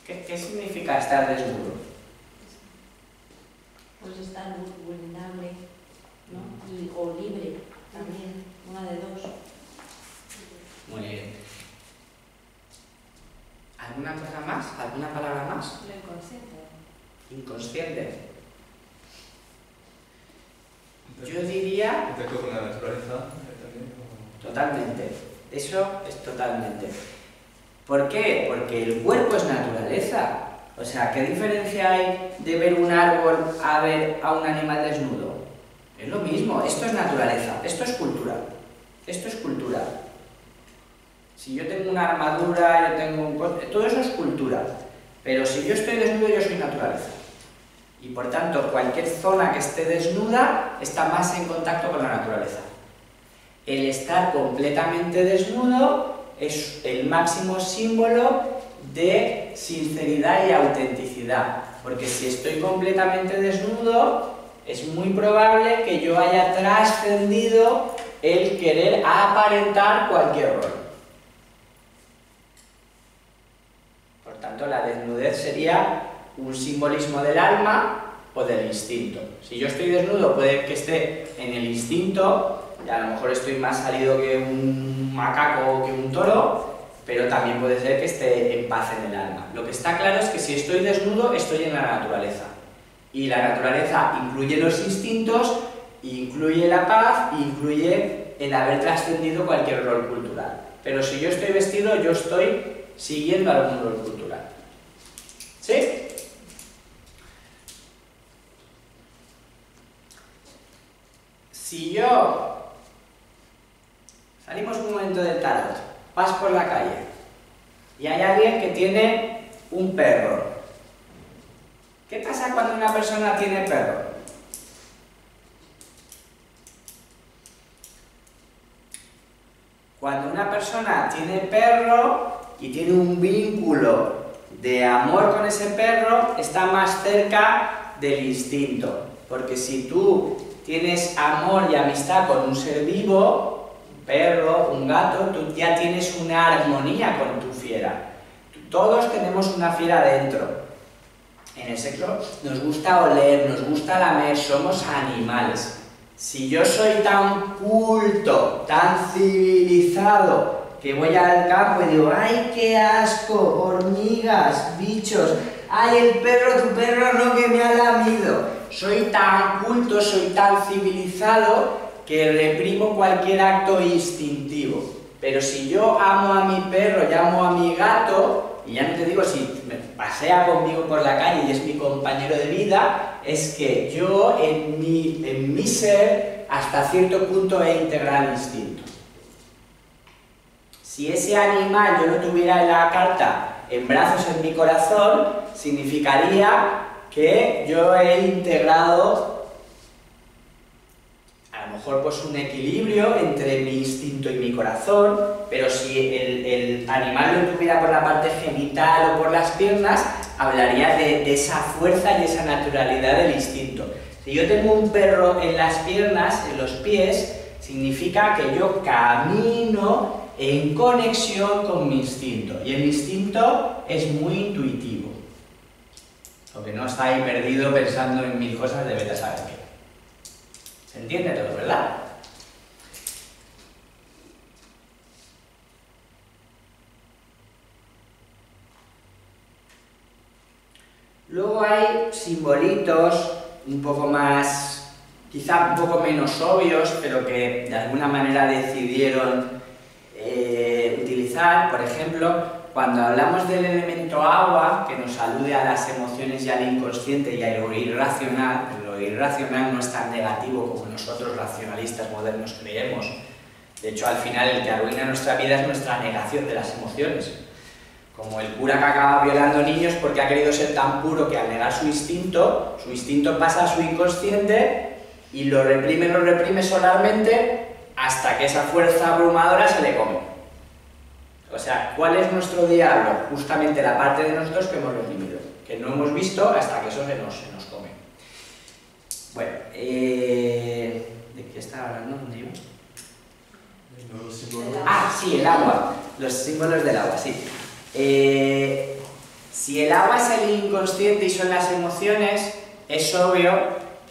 ¿Qué significa estar desnudo? Pues estar vulnerable, ¿no? O libre también, una de dos. Muy bien. inconsciente. Yo diría... ¿Contacto con la naturaleza también? Totalmente. Eso es totalmente. ¿Por qué? Porque el cuerpo es naturaleza. O sea, ¿qué diferencia hay de ver un árbol a ver a un animal desnudo? Es lo mismo. Esto es naturaleza. Esto es cultura. Esto es cultura. Si yo tengo una armadura, yo tengo un... todo eso es cultura. Pero si yo estoy desnudo, yo soy naturaleza. Y por tanto, cualquier zona que esté desnuda está más en contacto con la naturaleza. El estar completamente desnudo es el máximo símbolo de sinceridad y autenticidad. Porque si estoy completamente desnudo, es muy probable que yo haya trascendido el querer aparentar cualquier rol. Por tanto, la desnudez sería un simbolismo del alma o del instinto. Si yo estoy desnudo, puede que esté en el instinto, y a lo mejor estoy más salido que un macaco o que un toro, pero también puede ser que esté en paz en el alma. Lo que está claro es que si estoy desnudo, estoy en la naturaleza. Y la naturaleza incluye los instintos, incluye la paz, incluye el haber trascendido cualquier rol cultural. Pero si yo estoy vestido, yo estoy siguiendo algún rol cultural. ¿Sí? Si yo... Salimos un momento del tarot, vas por la calle y hay alguien que tiene un perro. ¿Qué pasa cuando una persona tiene perro? Cuando una persona tiene perro y tiene un vínculo de amor con ese perro, está más cerca del instinto. Porque si tú tienes amor y amistad con un ser vivo, un perro, un gato, tú ya tienes una armonía con tu fiera. Todos tenemos una fiera dentro. En el sexo nos gusta oler, nos gusta lamer, somos animales. Si yo soy tan culto, tan civilizado, que voy al campo y digo, ¡ay, qué asco! Hormigas, bichos, ¡ay, el perro, tu perro no que me ha lamido! Soy tan culto, soy tan civilizado que reprimo cualquier acto instintivo. Pero si yo amo a mi perro y amo a mi gato, y ya no te digo si me pasea conmigo por la calle y es mi compañero de vida, es que yo en mi ser hasta cierto punto he integrado el instinto. Si ese animal yo lo tuviera en la carta en brazos en mi corazón, significaría que yo he integrado a lo mejor pues un equilibrio entre mi instinto y mi corazón, pero si el animal lo tuviera por la parte genital o por las piernas, hablaría de esa fuerza y esa naturalidad del instinto. Si yo tengo un perro en las piernas, en los pies, significa que yo camino en conexión con mi instinto, y el instinto es muy intuitivo. Lo que no está ahí perdido pensando en mil cosas de vete a saber qué. ¿Se entiende todo, verdad? Luego hay simbolitos un poco más, quizá un poco menos obvios, pero que de alguna manera decidieron utilizar. Por ejemplo, cuando hablamos del elemento agua, que nos alude a las emociones y al inconsciente y a lo irracional no es tan negativo como nosotros racionalistas modernos creemos. De hecho, al final el que arruina nuestra vida es nuestra negación de las emociones. Como el cura que acaba violando niños porque ha querido ser tan puro que al negar su instinto pasa a su inconsciente y lo reprime solarmente hasta que esa fuerza abrumadora se le come. O sea, ¿cuál es nuestro diablo? Justamente la parte de nosotros que hemos reprimido, que no hemos visto hasta que eso se nos come. Bueno, ¿de qué estaba hablando? ¿Dónde iba? Los símbolos. Ah, sí, el agua. Los símbolos del agua, sí. Si el agua es el inconsciente y son las emociones, es obvio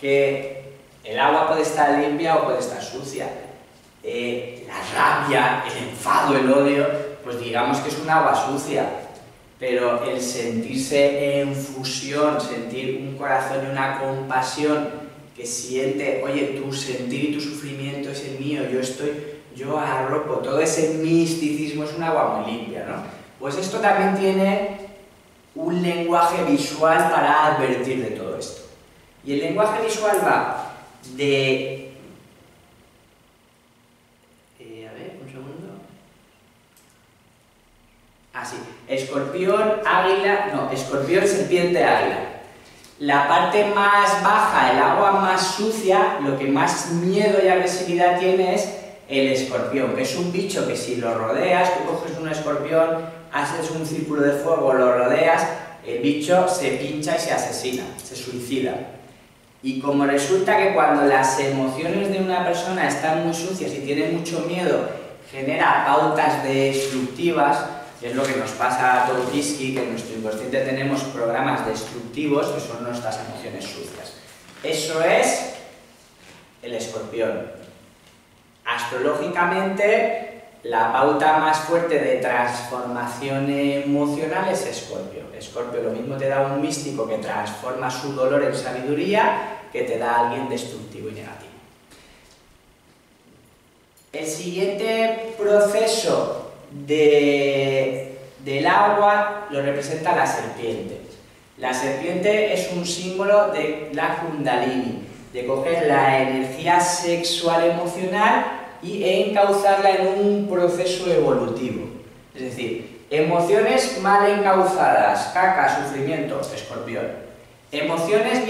que el agua puede estar limpia o puede estar sucia. La rabia, el enfado, el odio, pues digamos que es un agua sucia. pero el sentirse en fusión, sentir un corazón y una compasión que siente, oye, tu sentir y tu sufrimiento es el mío, yo arropo, todo ese misticismo es un agua muy limpia, ¿no? Pues esto también tiene un lenguaje visual para advertir de todo esto. Y el lenguaje visual va de... a ver, un segundo. Ah, sí. Escorpión, águila... No, escorpión, serpiente, águila. La parte más baja, el agua más sucia, lo que más miedo y agresividad tiene es el escorpión, que es un bicho que si lo rodeas, tú coges un escorpión, haces un círculo de fuego, lo rodeas, el bicho se pincha y se asesina, se suicida. Y como resulta que cuando las emociones de una persona están muy sucias y tiene mucho miedo, genera pautas destructivas, es lo que nos pasa a Tolkien, que en nuestro inconsciente tenemos programas destructivos, que son nuestras emociones sucias. Eso es el escorpión. Astrológicamente, la pauta más fuerte de transformación emocional es Escorpio. Escorpio lo mismo te da un místico que transforma su dolor en sabiduría que te da a alguien destructivo y negativo. El siguiente proceso del agua lo representa la serpiente. La serpiente es un símbolo de la Kundalini, de coger la energía sexual emocional y encauzarla en un proceso evolutivo. Es decir, emociones mal encauzadas, caca, sufrimiento, escorpión. Emociones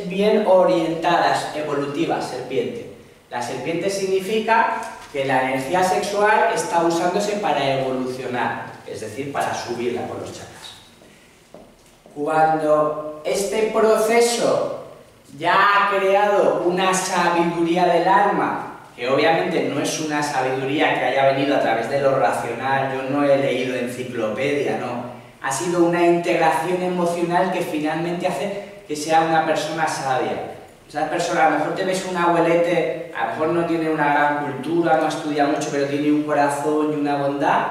bien orientadas, evolutivas, serpiente. La serpiente significa que la energía sexual está usándose para evolucionar, es decir, para subirla por los chakras. Cuando este proceso ya ha creado una sabiduría del alma, que obviamente no es una sabiduría que haya venido a través de lo racional, yo no he leído enciclopedia, no, ha sido una integración emocional que finalmente hace que sea una persona sabia. Esa persona, a lo mejor te ves un abuelete, a lo mejor no tiene una gran cultura, no estudia mucho, pero tiene un corazón y una bondad,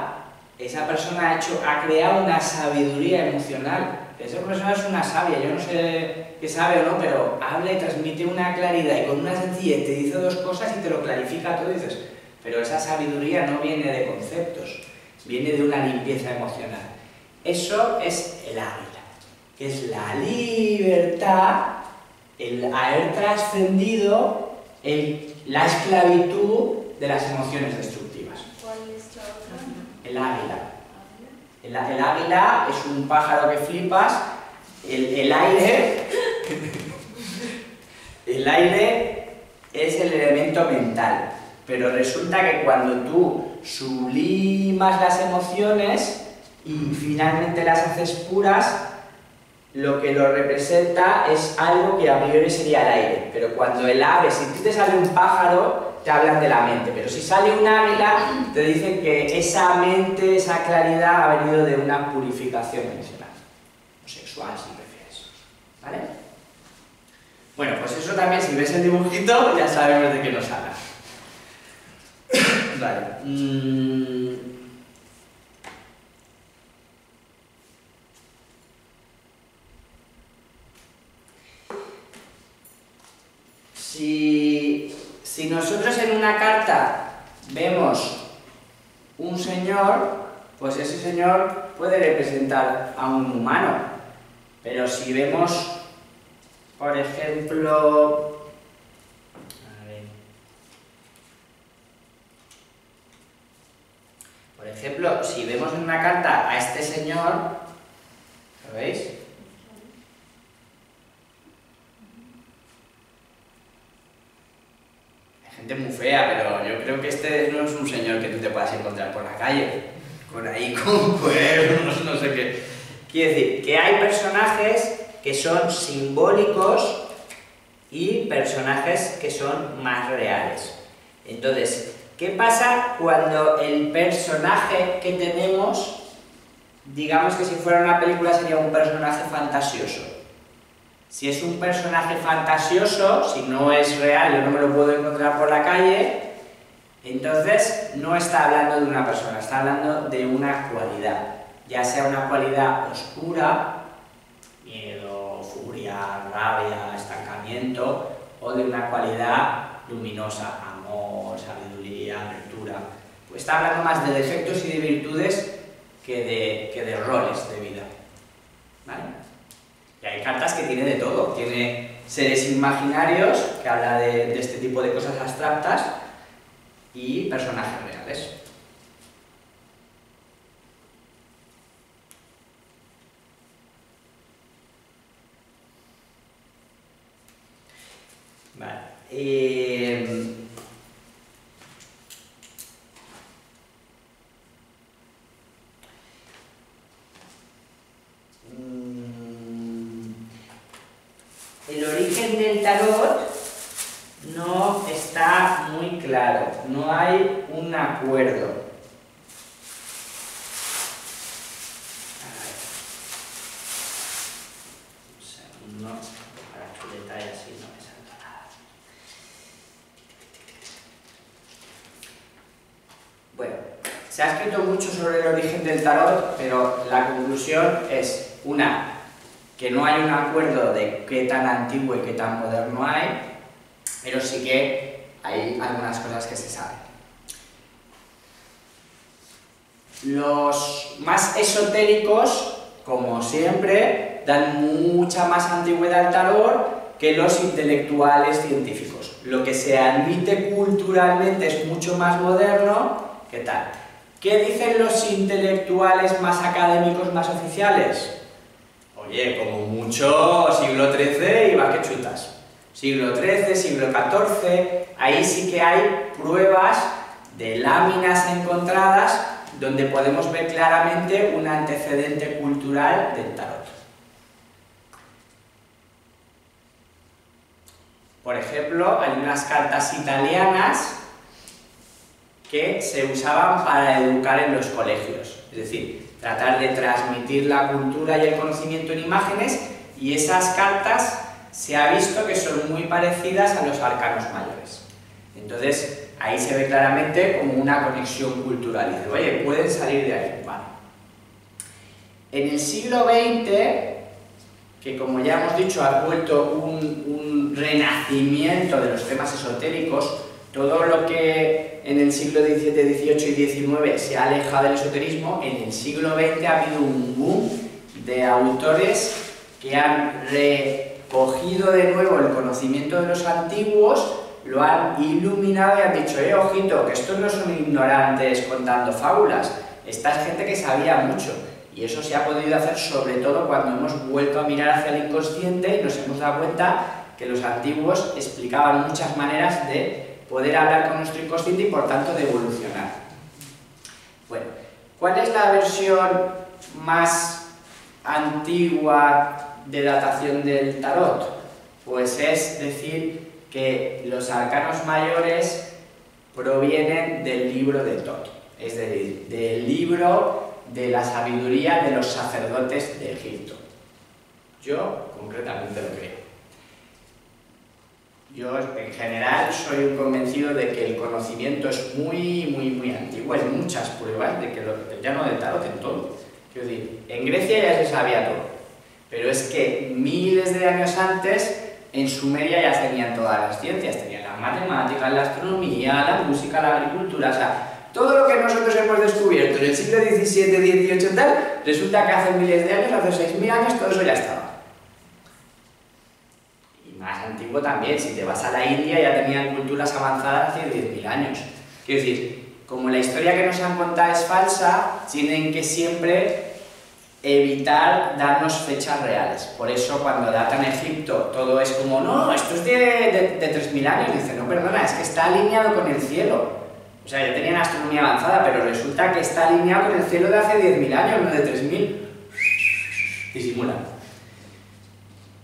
esa persona ha creado una sabiduría emocional. Esa persona es una sabia, yo no sé qué sabe o no, pero habla y transmite una claridad y con una sencillez te dice dos cosas y te lo clarifica todo y dices, pero esa sabiduría no viene de conceptos, viene de una limpieza emocional. Eso es el águila, que es la libertad, el haber trascendido la esclavitud de las emociones destructivas. ¿Cuál es la otra? El águila. El águila es un pájaro que flipas, el aire es el elemento mental, pero resulta que cuando tú sublimas las emociones y finalmente las haces puras, lo que lo representa es algo que a priori sería el aire, pero cuando el ave, si tú te sale un pájaro, te hablan de la mente, pero si sale un águila, te dicen que esa mente, esa claridad ha venido de una purificación emocional, o sexual si prefieres, ¿vale? Bueno, pues eso también, si ves el dibujito, ya sabemos de qué nos habla. Vale. Si nosotros en una carta vemos un señor, pues ese señor puede representar a un humano. Pero si vemos, por ejemplo, si vemos en una carta a este señor, ¿lo veis? Gente muy fea, pero yo creo que este no es un señor que tú te puedas encontrar por la calle, por ahí con cuernos, no sé qué. Quiere decir que hay personajes que son simbólicos y personajes que son más reales. Entonces, ¿qué pasa cuando el personaje que tenemos, digamos que si fuera una película sería un personaje fantasioso? Si es un personaje fantasioso, si no es real, yo no me lo puedo encontrar por la calle, entonces no está hablando de una persona, está hablando de una cualidad. ya sea una cualidad oscura, miedo, furia, rabia, estancamiento, o de una cualidad luminosa, amor, sabiduría, apertura. Pues está hablando más de defectos y de virtudes que de roles de vida. ¿Vale? Y hay cartas que tiene de todo. Tiene seres imaginarios, que habla de este tipo de cosas abstractas, y personajes reales. Vale. El origen del tarot no está muy claro, no hay un acuerdo. Un segundo, para que detalle así no me salta nada. Bueno, se ha escrito mucho sobre el origen del tarot, pero la conclusión es una, que no hay un acuerdo de qué tan antiguo y qué tan moderno hay, pero sí que hay algunas cosas que se saben. Los más esotéricos, como siempre, dan mucha más antigüedad al tarot que los intelectuales científicos. Lo que se admite culturalmente es mucho más moderno. ¿Qué tal? ¿Qué dicen los intelectuales más académicos, más oficiales? Oye, como mucho siglo XIII y va que chutas. Siglo XIII, siglo XIV, ahí sí que hay pruebas de láminas encontradas donde podemos ver claramente un antecedente cultural del tarot. Por ejemplo, hay unas cartas italianas que se usaban para educar en los colegios, es decir, tratar de transmitir la cultura y el conocimiento en imágenes, y esas cartas se ha visto que son muy parecidas a los arcanos mayores. Entonces, ahí se ve claramente como una conexión cultural. Dice, oye, pueden salir de ahí. Vale. En el siglo XX, que como ya hemos dicho, ha vuelto un renacimiento de los temas esotéricos, todo lo que en el siglo XVII, XVIII y XIX se ha alejado del esoterismo, en el siglo XX ha habido un boom de autores que han recogido de nuevo el conocimiento de los antiguos, lo han iluminado y han dicho, ojito, que estos no son ignorantes contando fábulas, esta es gente que sabía mucho. Y eso se ha podido hacer sobre todo cuando hemos vuelto a mirar hacia el inconsciente y nos hemos dado cuenta que los antiguos explicaban muchas maneras de poder hablar con nuestro inconsciente y por tanto de evolucionar. Bueno, ¿cuál es la versión más antigua de datación del tarot? Pues es decir que los arcanos mayores provienen del libro de Tot, es decir, del libro de la sabiduría de los sacerdotes de Egipto. Yo concretamente lo creo. Yo en general soy un convencido de que el conocimiento es muy antiguo. Hay muchas pruebas de que ya no del tarot, en todo. Quiero decir, en Grecia ya se sabía todo, pero es que miles de años antes en Sumeria ya tenían todas las ciencias, tenían las matemáticas, la astronomía, la música, la agricultura, o sea, todo lo que nosotros hemos descubierto en el siglo XVII, XVIII y tal, resulta que hace miles de años, hace 6.000 años, todo eso ya estaba. Y más antiguo también, si te vas a la India ya tenían culturas avanzadas hace 10.000 años. Quiero decir, como la historia que nos han contado es falsa, tienen que siempre evitar darnos fechas reales. Por eso cuando datan Egipto todo es como, no, esto es de 3.000 años. Dice, no, perdona, es que está alineado con el cielo. O sea, ya tenían astronomía avanzada, pero resulta que está alineado con el cielo de hace 10.000 años, no de 3.000. Disimulan.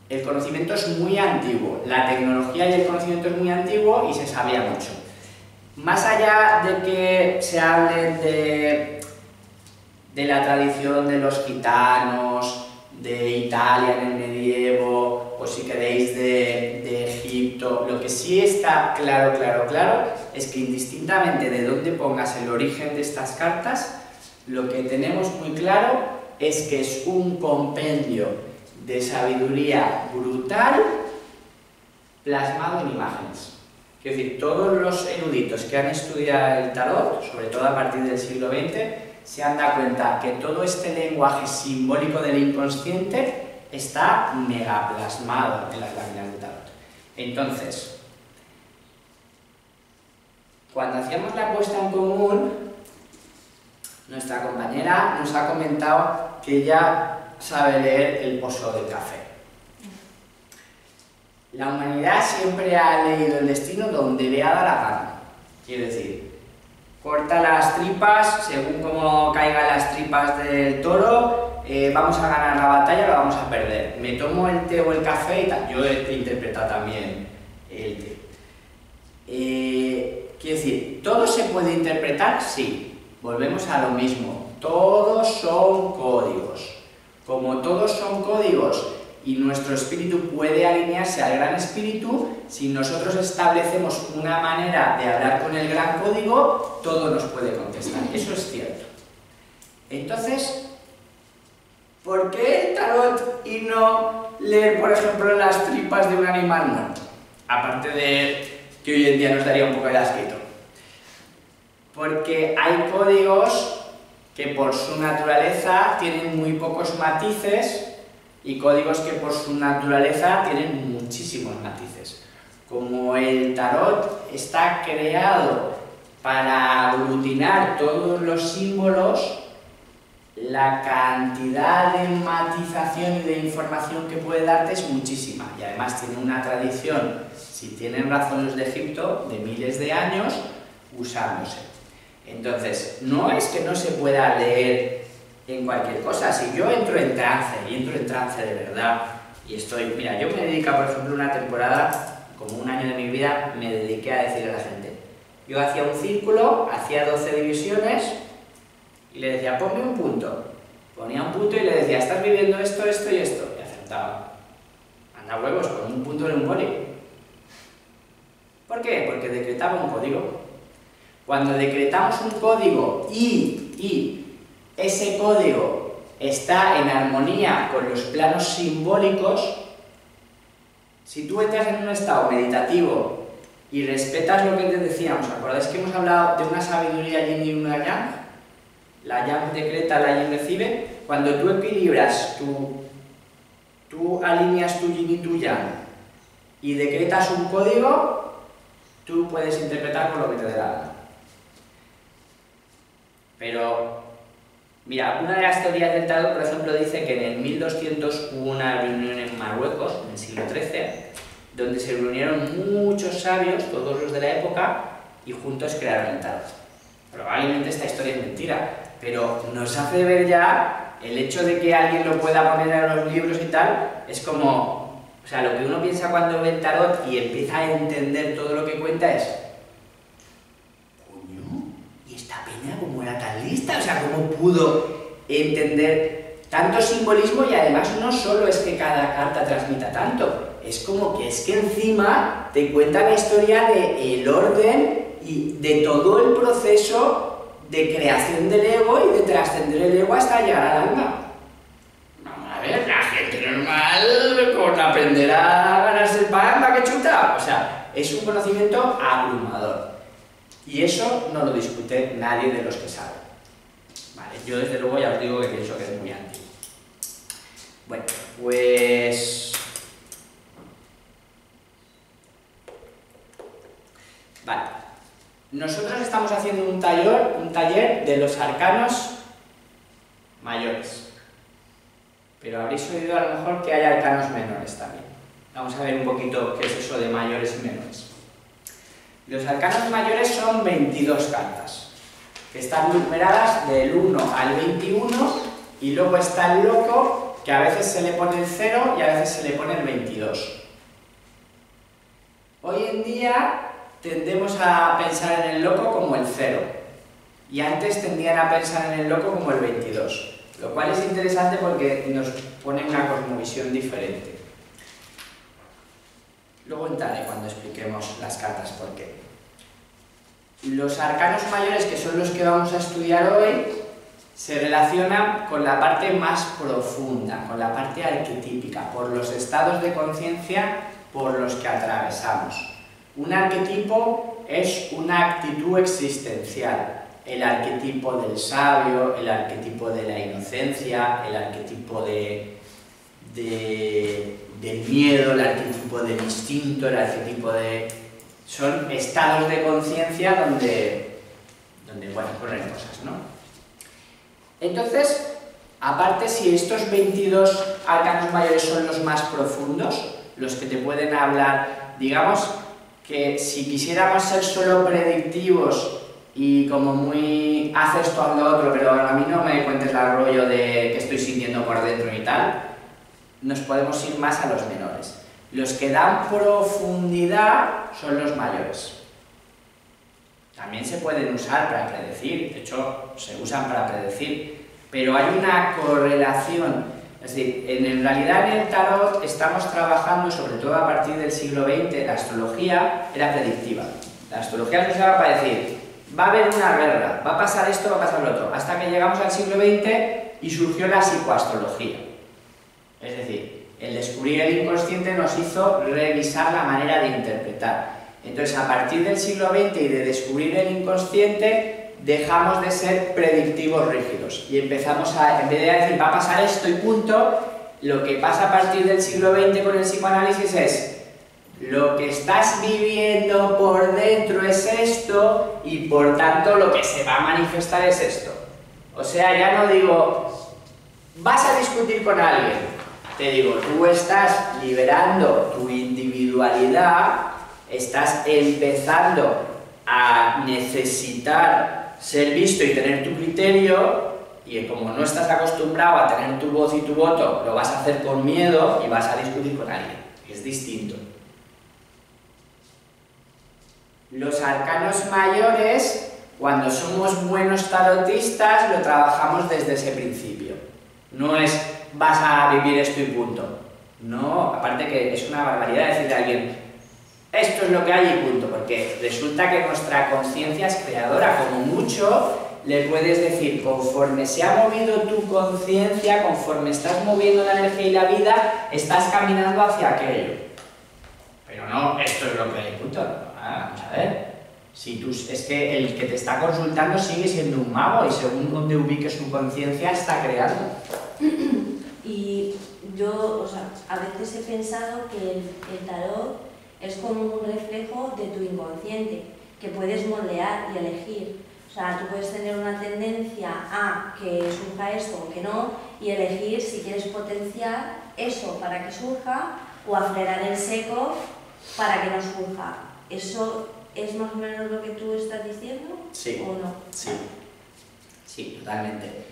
El conocimiento es muy antiguo, la tecnología y el conocimiento es muy antiguo y se sabía mucho. Más allá de que se hable de la tradición de los gitanos, de Italia en el medievo, o si queréis de Egipto, lo que sí está claro es que indistintamente de dónde pongas el origen de estas cartas, lo que tenemos muy claro es que es un compendio de sabiduría brutal plasmado en imágenes. Es decir, todos los eruditos que han estudiado el tarot, sobre todo a partir del siglo XX, se han dado cuenta que todo este lenguaje simbólico del inconsciente está mega plasmado en las láminas de tarot. Entonces, cuando hacíamos la puesta en común, nuestra compañera nos ha comentado que ella sabe leer el pozo del café. La humanidad siempre ha leído el destino donde le ha dado la gana. Quiero decir, corta las tripas según como caigan las tripas del toro, vamos a ganar la batalla o la vamos a perder. Me tomo el té o el café y tal. Yo he interpretado también el té. Quiero decir, ¿todo se puede interpretar? Sí. Volvemos a lo mismo. Todos son códigos. Como todos son códigos y nuestro espíritu puede alinearse al gran espíritu, si nosotros establecemos una manera de hablar con el gran código, todo nos puede contestar. Eso es cierto. Entonces, ¿por qué el tarot y no leer, por ejemplo, las tripas de un animal muerto? Aparte de que hoy en día nos daría un poco de asquito. Porque hay códigos que por su naturaleza tienen muy pocos matices y códigos que por su naturaleza tienen muchísimos matices. Como el tarot está creado para aglutinar todos los símbolos, la cantidad de matización y de información que puede darte es muchísima. Y además tiene una tradición, si tienen razón los de Egipto, de miles de años usándose. Entonces, no es que no se pueda leer en cualquier cosa. Si yo entro en trance de verdad, y estoy... Mira, yo me dedico, por ejemplo, una temporada, como un año de mi vida, me dediqué a decirle a la gente. Yo hacía un círculo, hacía 12 divisiones, y le decía, ponme un punto. Ponía un punto y le decía, estás viviendo esto, esto y esto. Y acertaba. Anda huevos, con un punto en un boli. ¿Por qué? Porque decretaba un código. Cuando decretamos un código y ese código está en armonía con los planos simbólicos, si tú entras en un estado meditativo y respetas lo que te decíamos, ¿acordáis que hemos hablado de una sabiduría yin y una yang? La yang decreta, la yin recibe. Cuando tú equilibras, tú alineas tu yin y tu yang y decretas un código, tú puedes interpretar con lo que te dé la gana. Pero, mira, una de las teorías del tarot, por ejemplo, dice que en el 1200 hubo una reunión en Marruecos, en el siglo XIII, donde se reunieron muchos sabios, todos los de la época, y juntos crearon el tarot. Probablemente esta historia es mentira, pero nos hace ver ya el hecho de que alguien lo pueda poner en los libros y tal, es como... O sea, lo que uno piensa cuando ve el tarot y empieza a entender todo lo que cuenta es... ¿Cómo era tan lista? O sea, ¿cómo pudo entender tanto simbolismo? Y además no solo es que cada carta transmita tanto, es como que encima te cuenta la historia del orden y de todo el proceso de creación del ego y de trascender el ego hasta llegar al alma. Vamos a ver, la gente normal con aprender a ganarse el pan, ¿para qué chuta? O sea, es un conocimiento abrumador. Y eso no lo discute nadie de los que saben. Vale, yo desde luego ya os digo que pienso que es muy antiguo. Bueno, pues... Vale. Nosotros estamos haciendo un taller de los arcanos mayores. Pero habréis oído a lo mejor que hay arcanos menores también. Vamos a ver un poquito qué es eso de mayores y menores. Los arcanos mayores son 22 cartas, que están numeradas del 1 al 21, y luego está el loco, que a veces se le pone el 0 y a veces se le pone el 22. Hoy en día tendemos a pensar en el loco como el 0, y antes tendían a pensar en el loco como el 22, lo cual es interesante porque nos pone una cosmovisión diferente. Luego entraré cuando expliquemos las cartas por qué. Los arcanos mayores, que son los que vamos a estudiar hoy, se relaciona con la parte más profunda, con la parte arquetípica, por los estados de conciencia por los que atravesamos. Un arquetipo es una actitud existencial. El arquetipo del sabio, el arquetipo de la inocencia, el arquetipo del miedo, el arquetipo del instinto, el arquetipo de... Son estados de conciencia donde bueno, ponen cosas, ¿no? Entonces, aparte, si estos 22 arcanos mayores son los más profundos, los que te pueden hablar, digamos que si quisiéramos ser solo predictivos y como muy haz esto, haz lo otro, pero a mí no me cuentes el rollo de que estoy sintiendo por dentro y tal, nos podemos ir más a los menores. Los que dan profundidad son los mayores. También se pueden usar para predecir, de hecho se usan para predecir, pero hay una correlación, es decir, en realidad en el tarot estamos trabajando, sobre todo a partir del siglo XX, la astrología era predictiva. La astrología se usaba para decir, va a haber una guerra, va a pasar esto, va a pasar lo otro, hasta que llegamos al siglo XX y surgió la psicoastrología. Es decir, el descubrir el inconsciente nos hizo revisar la manera de interpretar. Entonces, a partir del siglo XX y de descubrir el inconsciente, dejamos de ser predictivos rígidos y empezamos a, en vez de decir va a pasar esto y punto, lo que pasa a partir del siglo XX con el psicoanálisis es lo que estás viviendo por dentro es esto y por tanto lo que se va a manifestar es esto. O sea, ya no digo, vas a discutir con alguien, te digo, tú estás liberando tu individualidad, estás empezando a necesitar ser visto y tener tu criterio, y como no estás acostumbrado a tener tu voz y tu voto, lo vas a hacer con miedo y vas a discutir con alguien. Es distinto. Los arcanos mayores, cuando somos buenos tarotistas, lo trabajamos desde ese principio. No es vas a vivir esto y punto. No, aparte que es una barbaridad decirle a alguien esto es lo que hay y punto, porque resulta que nuestra conciencia es creadora. Como mucho le puedes decir, conforme se ha movido tu conciencia, conforme estás moviendo la energía y la vida, estás caminando hacia aquello. Pero no, esto es lo que hay, punto. Vamos a ver. Si tú, es que el que te está consultando sigue siendo un mago y según donde ubique su conciencia está creando. Y yo, o sea, a veces he pensado que el tarot es como un reflejo de tu inconsciente, que puedes moldear y elegir. O sea, tú puedes tener una tendencia a que surja esto o que no, y elegir si quieres potenciar eso para que surja o a frenar el seco para que no surja. ¿Eso es más o menos lo que tú estás diciendo? Sí. ¿O no? Sí. Sí, totalmente.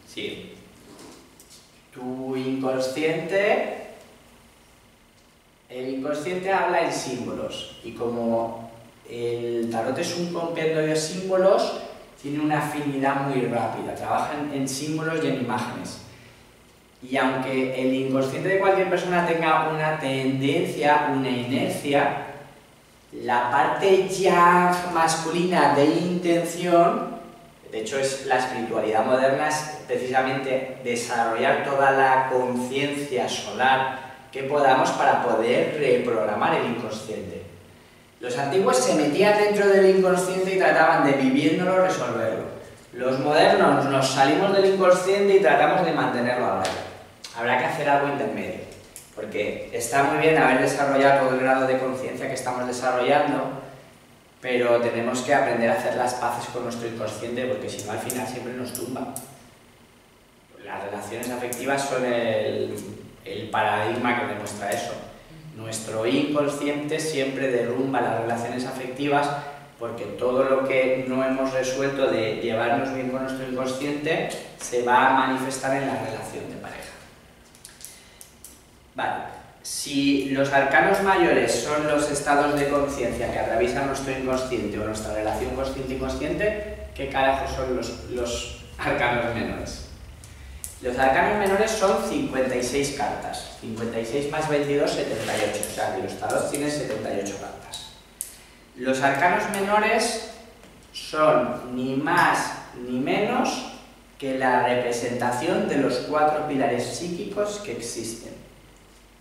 Sí. Tu inconsciente... El inconsciente habla en símbolos y como el tarot es un compendio de símbolos, tiene una afinidad muy rápida, trabajan en símbolos y en imágenes. Y aunque el inconsciente de cualquier persona tenga una tendencia, una inercia, la parte ya masculina de intención, de hecho es la espiritualidad moderna, es precisamente desarrollar toda la conciencia solar que podamos para poder reprogramar el inconsciente. Los antiguos se metían dentro del inconsciente y trataban de viviéndolo resolverlo. Los modernos nos salimos del inconsciente y tratamos de mantenerlo a raya. Habrá que hacer algo intermedio, porque está muy bien haber desarrollado todo el grado de conciencia que estamos desarrollando, pero tenemos que aprender a hacer las paces con nuestro inconsciente, porque si no al final siempre nos tumba. Las relaciones afectivas son el paradigma que demuestra eso. Nuestro inconsciente siempre derrumba las relaciones afectivas porque todo lo que no hemos resuelto de llevarnos bien con nuestro inconsciente se va a manifestar en la relación de pareja. Vale, si los arcanos mayores son los estados de conciencia que atraviesan nuestro inconsciente o nuestra relación consciente-inconsciente, ¿qué carajos son los arcanos menores? Los arcanos menores son 56 cartas, 56 más 22, 78, o sea que los tarots tienen 78 cartas. Los arcanos menores son ni más ni menos que la representación de los 4 pilares psíquicos que existen,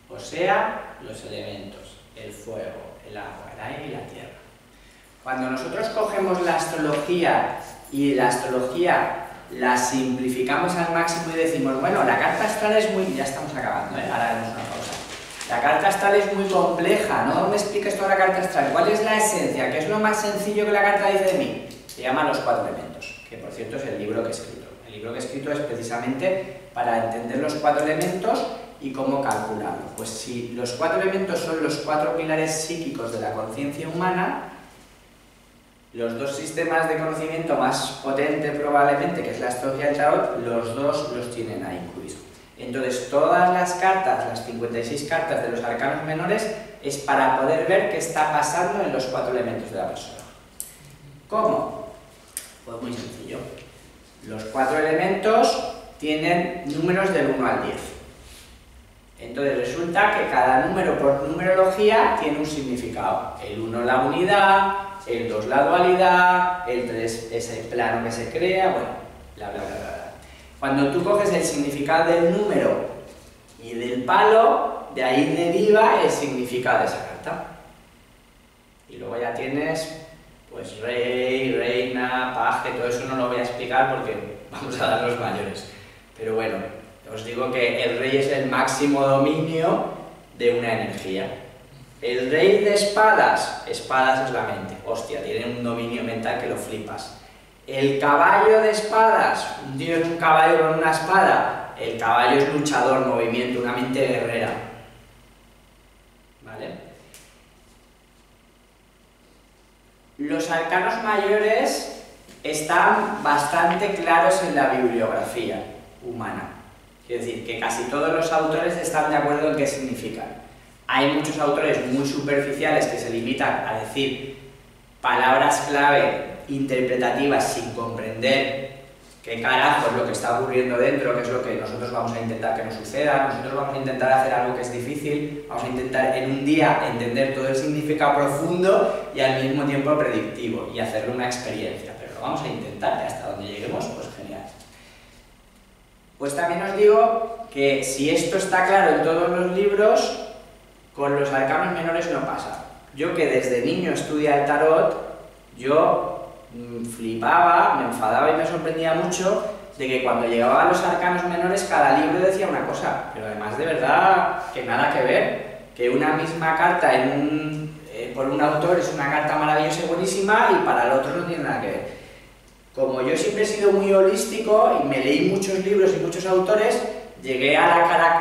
o sea, los elementos, el fuego, el agua, el aire y la tierra. Cuando nosotros cogemos la astrología y la astrología la simplificamos al máximo y decimos, bueno, la carta astral es muy... Ya estamos acabando, ahora haremos una pausa. La carta astral es muy compleja, no me expliques toda la carta astral. ¿Cuál es la esencia? ¿Qué es lo más sencillo que la carta dice de mí? Se llama Los 4 elementos, que por cierto es el libro que he escrito. El libro que he escrito es precisamente para entender los 4 elementos y cómo calcularlo. Pues si los 4 elementos son los 4 pilares psíquicos de la conciencia humana, los 2 sistemas de conocimiento más potentes probablemente, que es la astrología y el tarot, los 2 los tienen ahí incluidos. Entonces todas las cartas, las 56 cartas de los arcanos menores, es para poder ver qué está pasando en los 4 elementos de la persona. ¿Cómo? Pues muy sencillo. Los 4 elementos tienen números del 1 al 10. Entonces resulta que cada número por numerología tiene un significado. El 1 la unidad, el 2 la dualidad, el 3 es el plano que se crea, bueno, bla bla bla bla. Cuando tú coges el significado del número y del palo, de ahí deriva el significado de esa carta. Y luego ya tienes, pues, rey, reina, paje, todo eso no lo voy a explicar porque vamos a dar los mayores. Pero bueno, os digo que el rey es el máximo dominio de una energía. El rey de espadas, espadas es la mente, hostia, tiene un dominio mental que lo flipas. El caballo de espadas, un tío es un caballo con una espada, el caballo es luchador, movimiento, una mente guerrera. ¿Vale? Los arcanos mayores están bastante claros en la bibliografía humana. Quiero decir que casi todos los autores están de acuerdo en qué significan. Hay muchos autores muy superficiales que se limitan a decir palabras clave interpretativas sin comprender qué carajo es lo que está ocurriendo dentro, qué es lo que nosotros vamos a intentar que nos suceda. Nosotros vamos a intentar hacer algo que es difícil, vamos a intentar en un día entender todo el significado profundo y al mismo tiempo predictivo y hacerlo una experiencia, pero lo vamos a intentar y hasta donde lleguemos, pues genial. Pues también os digo que si esto está claro en todos los libros, con los arcanos menores no pasa. Yo que desde niño estudia el tarot, yo flipaba, me enfadaba y me sorprendía mucho de que cuando llegaba a los arcanos menores cada libro decía una cosa, pero además de verdad que nada que ver, que una misma carta por un autor es una carta maravillosa y buenísima y para el otro no tiene nada que ver. Como yo siempre he sido muy holístico y me leí muchos libros y muchos autores, llegué a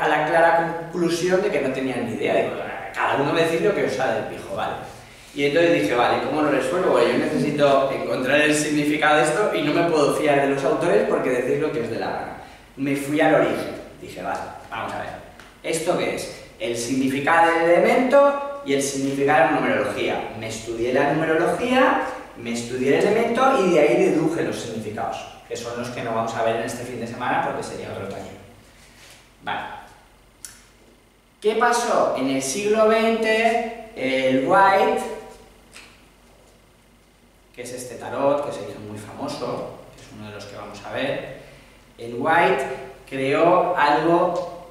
la clara conclusión de que no tenía ni idea. Digo, cada uno me decide lo que os sale del pijo, vale. Y entonces dije, vale, ¿cómo lo resuelvo? Yo necesito encontrar el significado de esto y no me puedo fiar de los autores porque decir lo que os dé la gana. Me fui al origen. Dije, vale, vamos a ver. ¿Esto qué es? El significado del elemento y el significado de la numerología. Me estudié la numerología, me estudié el elemento y de ahí deduje los significados, que son los que no vamos a ver en este fin de semana porque sería otro taller. Vale. ¿Qué pasó? En el siglo XX, el White, que es este tarot que se hizo muy famoso, que es uno de los que vamos a ver, el White creó algo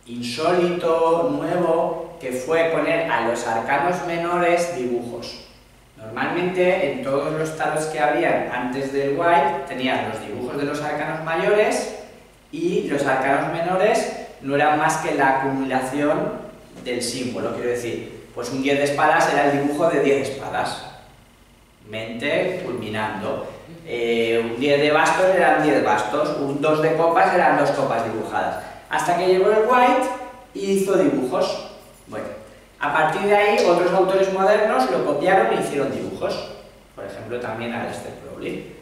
insólito, nuevo, que fue poner a los arcanos menores dibujos. Normalmente en todos los tarots que había antes del White tenían los dibujos de los arcanos mayores y los arcanos menores no eran más que la acumulación del símbolo, quiero decir, pues un 10 de espadas era el dibujo de 10 espadas, mente culminando, un 10 de bastos eran 10 bastos, un 2 de copas eran 2 copas dibujadas, hasta que llegó el White y hizo dibujos. Bueno, a partir de ahí otros autores modernos lo copiaron e hicieron dibujos, por ejemplo también Aleister Crowley.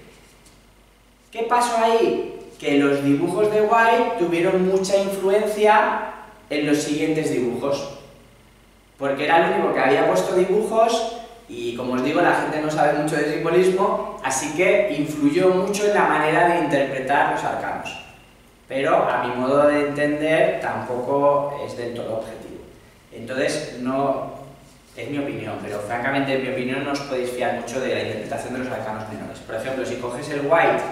¿Qué pasó ahí? Que los dibujos de White tuvieron mucha influencia en los siguientes dibujos, porque era el único que había puesto dibujos y, como os digo, la gente no sabe mucho de simbolismo, así que influyó mucho en la manera de interpretar los arcanos, pero a mi modo de entender tampoco es del todo objetivo. Entonces, no es mi opinión, pero francamente en mi opinión no os podéis fiar mucho de la interpretación de los arcanos menores. Por ejemplo, si coges el White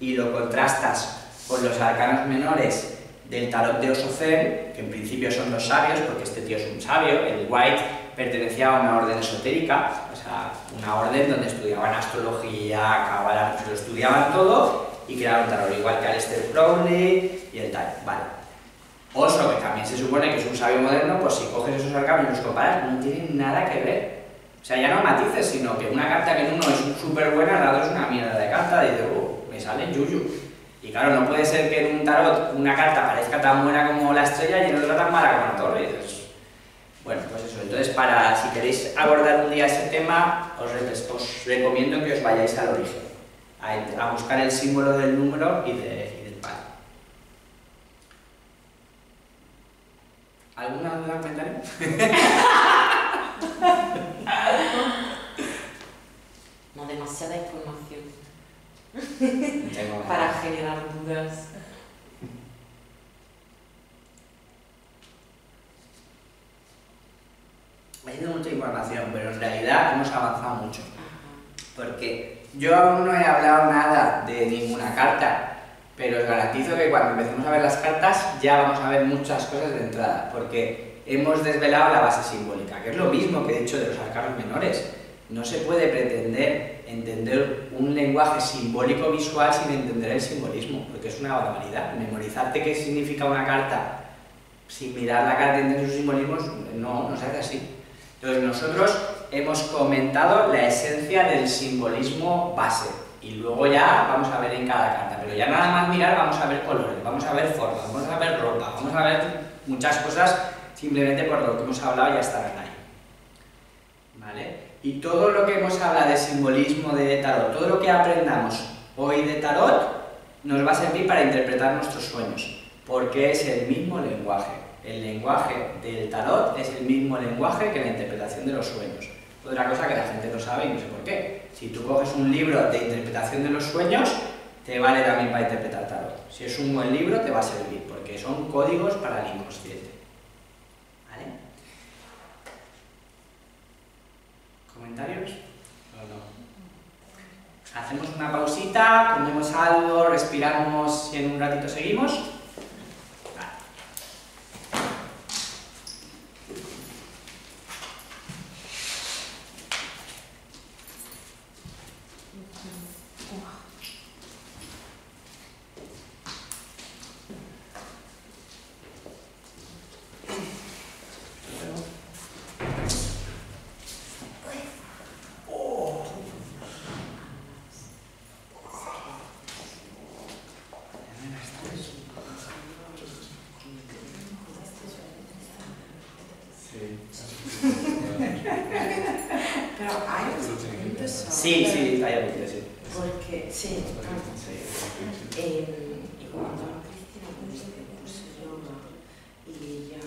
y lo contrastas con los arcanos menores del tarot de Osofen, que en principio son los sabios, porque este tío es un sabio, el White pertenecía a una orden esotérica, o sea, una orden donde estudiaban astrología, cábala, lo estudiaban todo y crearon tarot, igual que Aleister Crowley y el tal, vale. Oso, que también se supone que es un sabio moderno, pues si coges esos arcanos y los comparas, no tienen nada que ver. O sea, ya no matices, sino que una carta que en uno es súper buena, en la otra es una mierda de carta, y dices, me sale yuyu. Y claro, no puede ser que en un tarot una carta parezca tan buena como la estrella y en otra tan mala como la torre. Entonces, bueno, pues eso. Entonces, si queréis abordar un día ese tema, os recomiendo que os vayáis al origen, a buscar el símbolo del número y del palo. ¿Alguna duda, comentario? No, demasiada información Tengo para generar dudas. Ha sido mucha información, pero en realidad hemos avanzado mucho. Porque yo aún no he hablado nada de ninguna carta, pero os garantizo que cuando empecemos a ver las cartas ya vamos a ver muchas cosas de entrada, porque hemos desvelado la base simbólica, que es lo mismo que he dicho de los arcanos menores. No se puede pretender entender un lenguaje simbólico visual sin entender el simbolismo, porque es una barbaridad. Memorizarte qué significa una carta sin mirar la carta y entender sus simbolismos, no se hace así. Entonces nosotros hemos comentado la esencia del simbolismo base y luego ya vamos a ver en cada carta, pero ya nada más mirar vamos a ver colores, vamos a ver formas, vamos a ver ropa, vamos a ver muchas cosas simplemente por lo que hemos hablado ya estarán ahí. ¿Vale? Y todo lo que hemos hablado de simbolismo, de tarot, todo lo que aprendamos hoy de tarot nos va a servir para interpretar nuestros sueños, porque es el mismo lenguaje. El lenguaje del tarot es el mismo lenguaje que la interpretación de los sueños. Otra cosa que la gente no sabe y no sé por qué. Si tú coges un libro de interpretación de los sueños, te vale también para interpretar tarot. Si es un buen libro, te va a servir, porque son códigos para el inconsciente. ¿Vale? ¿Comentarios? No. Hacemos una pausita, comemos algo, respiramos y en un ratito seguimos. Pero hay puntos. Sí, hay algo que decir. Porque, sí. Y cuando Cristina dice que curso yoga y ella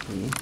Sí.